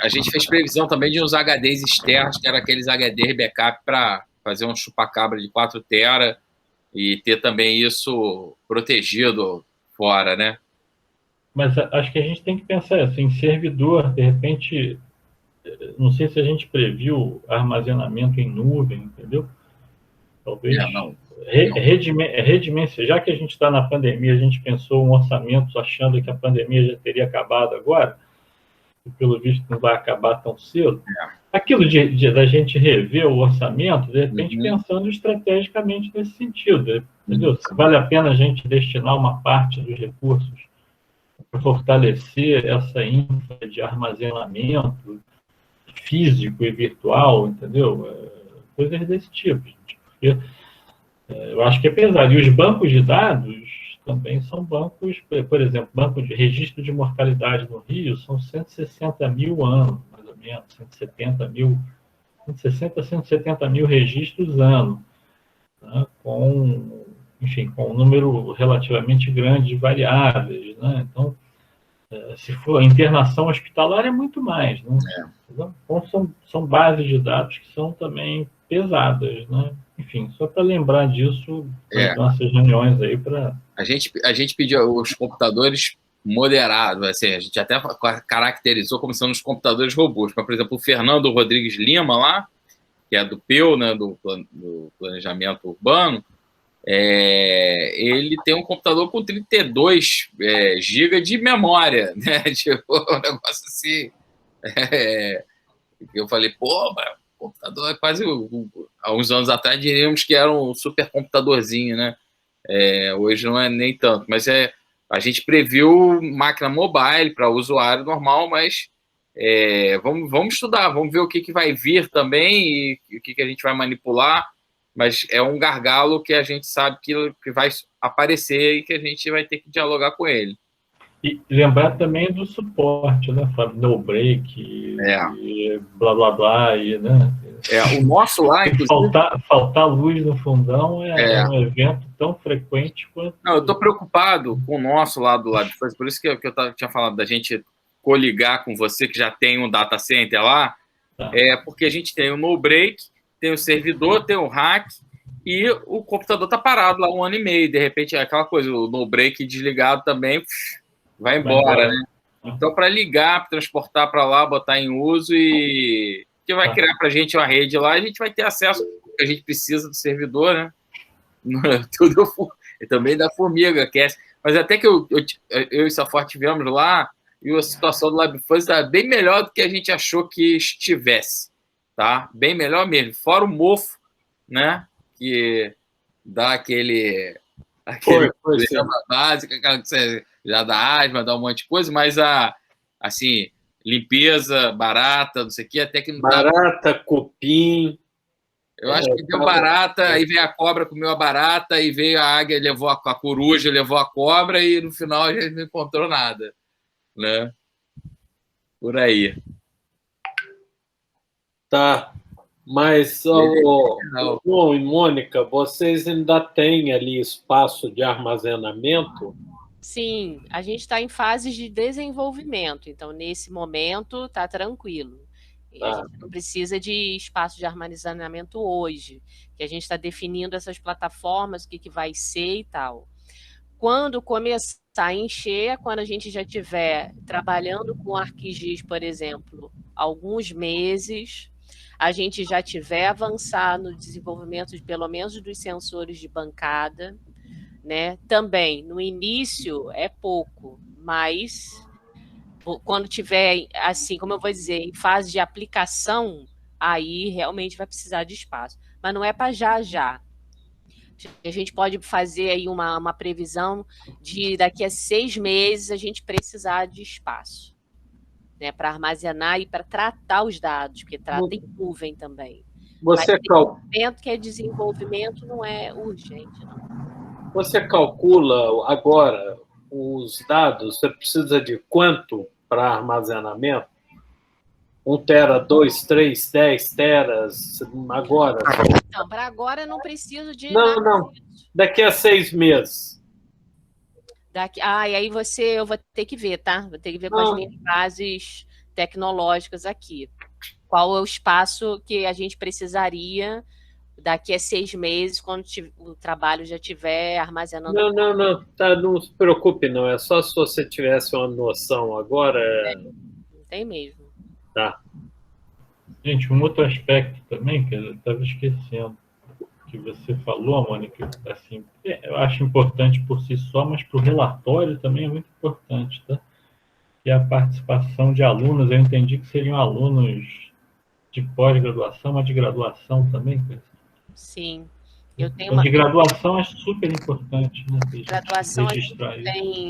A gente fez previsão também de uns HDs externos, que eram aqueles HDs backup para fazer um chupacabra de 4 tera e ter também isso protegido fora, né? Mas acho que a gente tem que pensar assim, servidor, de repente, não sei se a gente previu armazenamento em nuvem, entendeu? Talvez Não. redimensionar, já que a gente está na pandemia, a gente pensou um orçamento achando que a pandemia já teria acabado agora, e pelo visto não vai acabar tão cedo. Aquilo da gente rever o orçamento, de repente pensando estrategicamente nesse sentido, entendeu? Se vale a pena a gente destinar uma parte dos recursos para fortalecer essa infra de armazenamento físico e virtual, entendeu? Coisas desse tipo, gente. Porque eu acho que é pesado. E os bancos de dados também são bancos, por exemplo, banco de registro de mortalidade no Rio são 160 mil ano, mais ou menos, 160 a 170 mil registros ano, né? Enfim, com um número relativamente grande de variáveis, né? Então, se for a internação hospitalar, é muito mais, né? Então, são bases de dados que são também pesadas, né? Enfim, só para lembrar disso nas nossas reuniões aí para... A gente pediu os computadores moderados, assim, a gente até caracterizou como sendo os computadores robustos. Mas, por exemplo, o Fernando Rodrigues Lima lá, que é do PEU, né, do Planejamento Urbano, ele tem um computador com 32 GB de memória, né? Tipo, um negócio assim. Eu falei, pô, o computador é quase... Há uns anos atrás diríamos que era um supercomputadorzinho, né? Hoje não é nem tanto, mas a gente previu máquina mobile para usuário normal, mas vamos estudar, vamos ver o que vai vir também e o que a gente vai manipular, mas é um gargalo que a gente sabe que vai aparecer e que a gente vai ter que dialogar com ele. E lembrar também do suporte, né, Fábio? No break, e blá blá blá, e, né? O nosso lá, inclusive... Faltar luz no fundão é um evento tão frequente quanto... Não, eu estou preocupado com o nosso lado do LabFuzz, por isso que eu tinha falado da gente coligar com você, que já tem um data center lá, porque a gente tem o no break, tem o servidor, tem o hack, e o computador está parado lá 1 ano e meio, de repente é aquela coisa, o no break desligado também vai embora, né? Então, para ligar, para transportar para lá, botar em uso e... que vai criar para a gente uma rede lá, a gente vai ter acesso, porque a gente precisa do servidor, né? Tudo também da Formiga, mas até que eu e o Saforte tivemos lá, e a situação do LabFuzz está bem melhor do que a gente achou que estivesse, tá? Bem melhor mesmo, fora o mofo, né? Que dá aquele problema básico, aquela que você já dá asma, dá um monte de coisa, mas assim, limpeza, barata, não sei o que, até que não dá. Barata, cupim. Eu acho que deu barata, aí veio a cobra, comeu a barata, aí veio a águia, levou a coruja, levou a cobra, e no final a gente não encontrou nada, né? Por aí. Tá. Mas, João e Mônica, vocês ainda têm ali espaço de armazenamento? Sim, a gente está em fases de desenvolvimento, então nesse momento está tranquilo. A gente não precisa de espaço de armazenamento hoje, que a gente está definindo essas plataformas, o que vai ser e tal. Quando começar a encher, quando a gente já estiver trabalhando com ArcGIS, por exemplo, alguns meses, a gente já tiver avançado no desenvolvimento de pelo menos dos sensores de bancada, né? Também, no início é pouco, mas quando tiver, assim, como eu vou dizer, em fase de aplicação, aí realmente vai precisar de espaço. Mas não é para já. A gente pode fazer aí uma previsão de daqui a 6 meses a gente precisar de espaço, né, para armazenar e para tratar os dados, porque trata em nuvem também. Você que é desenvolvimento não é urgente, não. Você calcula agora os dados, você precisa de quanto para armazenamento? 1 tera, 2, 3, 10 teras, agora? Não, para agora eu não preciso de nada. Não. Daqui a 6 meses. E aí eu vou ter que ver, tá? Vou ter que ver com as minhas bases biotecnológicas aqui. Qual é o espaço que a gente precisaria daqui a 6 meses, quando o trabalho já estiver armazenando? Não, tá, não se preocupe, não. É só se você tivesse uma noção agora. Não tem mesmo. Tá. Gente, um outro aspecto também, que eu estava esquecendo, que você falou, Mônica, assim, eu acho importante por si só, mas para o relatório também é muito importante, tá? Que é a participação de alunos. Eu entendi que seriam alunos de pós-graduação, mas de graduação também, Cris? Sim. Eu tenho Então, de graduação é super importante, né? Graduação, a gente tem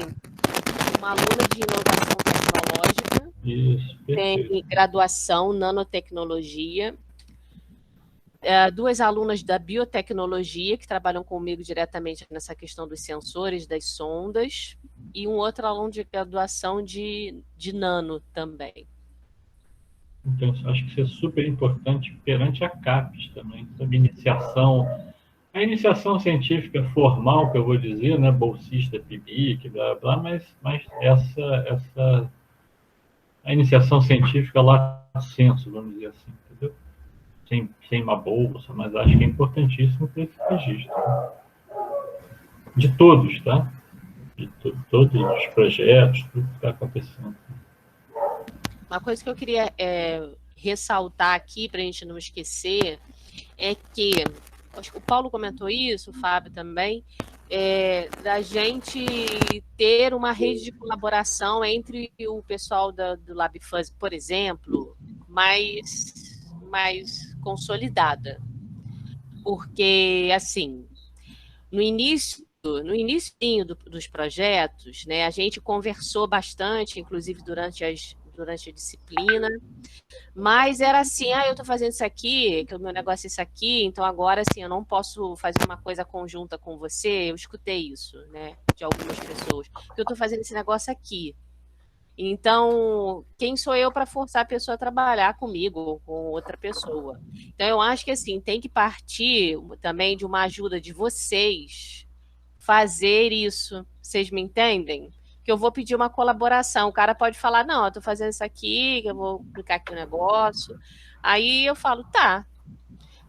uma aluna de inovação tecnológica. Isso, perfeito. Tem graduação nanotecnologia, 2 alunas da biotecnologia que trabalham comigo diretamente nessa questão dos sensores, das sondas, e um outro aluno de graduação de nano também. Então, acho que isso é super importante perante a CAPES também, sabe? Iniciação. A iniciação científica formal, que eu vou dizer, né? Bolsista, PIBIC, blá, blá, mas a iniciação científica lá senso, vamos dizer assim, entendeu? Sem uma bolsa, mas acho que é importantíssimo ter esse registro. De todos, tá? De todos os projetos, tudo que está acontecendo. Uma coisa que eu queria ressaltar aqui, para a gente não esquecer, é que, acho que o Paulo comentou isso, o Fábio também, da gente ter uma rede de colaboração entre o pessoal do LabFuzz, por exemplo, mais consolidada. Porque, assim, no início dos projetos, né, a gente conversou bastante, inclusive durante a disciplina, mas era assim, eu estou fazendo isso aqui, que o meu negócio é isso aqui, então agora assim, eu não posso fazer uma coisa conjunta com você. Eu escutei isso, né, de algumas pessoas, que eu estou fazendo esse negócio aqui. Então, quem sou eu para forçar a pessoa a trabalhar comigo ou com outra pessoa? Então, eu acho que assim, tem que partir também de uma ajuda de vocês fazer isso. Vocês me entendem? Que eu vou pedir uma colaboração. O cara pode falar, não, eu estou fazendo isso aqui, que eu vou clicar aqui no negócio. Aí eu falo, tá.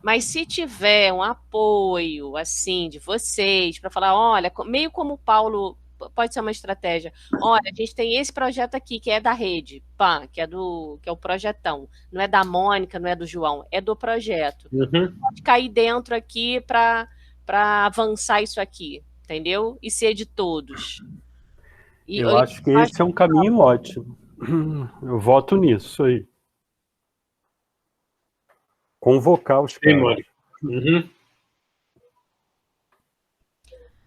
Mas se tiver um apoio, assim, de vocês, para falar, olha, meio como o Paulo, pode ser uma estratégia. Olha, a gente tem esse projeto aqui, que é da rede, que é o projetão. Não é da Mônica, não é do João, é do projeto. Pode cair dentro aqui para avançar isso aqui, entendeu? E ser de todos. Eu acho que esse é um caminho ótimo. Eu voto nisso aí. Convocar os caras.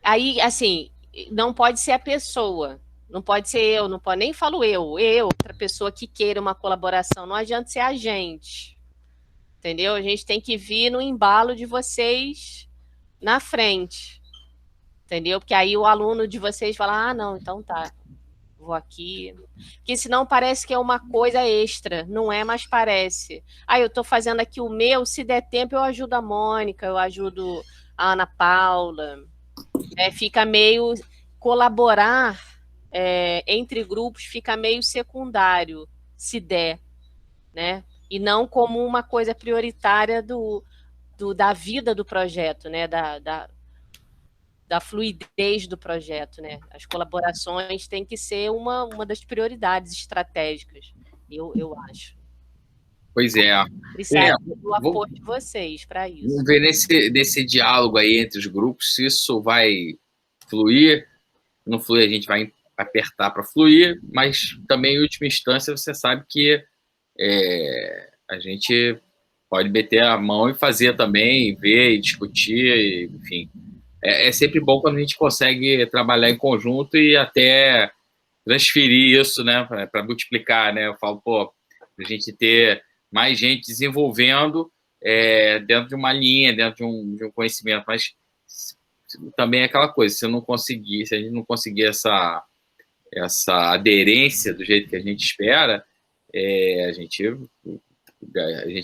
Aí, assim, não pode ser a pessoa. Não pode ser eu, não pode, nem falo eu, outra pessoa que queira uma colaboração. Não adianta ser a gente. Entendeu? A gente tem que vir no embalo de vocês na frente. Entendeu? Porque aí o aluno de vocês fala, não, então tá, vou aqui. Porque senão parece que é uma coisa extra, não é, mas parece. Eu tô fazendo aqui o meu, se der tempo eu ajudo a Mônica, eu ajudo a Ana Paula. Fica meio, colaborar entre grupos fica meio secundário, se der, né? E não como uma coisa prioritária da vida do projeto, né? Da fluidez do projeto, né? As colaborações têm que ser uma das prioridades estratégicas, eu acho. Pois é. Precisa do apoio de vocês para isso. Vamos ver nesse diálogo aí entre os grupos se isso vai fluir. Se não fluir, a gente vai apertar para fluir, mas também, em última instância, você sabe que a gente pode meter a mão e fazer também, ver e discutir, enfim. É sempre bom quando a gente consegue trabalhar em conjunto e até transferir isso, né, para multiplicar, né? Eu falo, a gente ter mais gente desenvolvendo dentro de uma linha, dentro de um conhecimento, mas também é aquela coisa, se a gente não conseguir essa aderência do jeito que a gente espera, a gente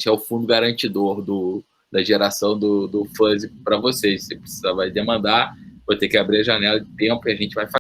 é o fundo garantidor da geração do fuzz para vocês. Você vai demandar, vai ter que abrir a janela de tempo e a gente vai fazer.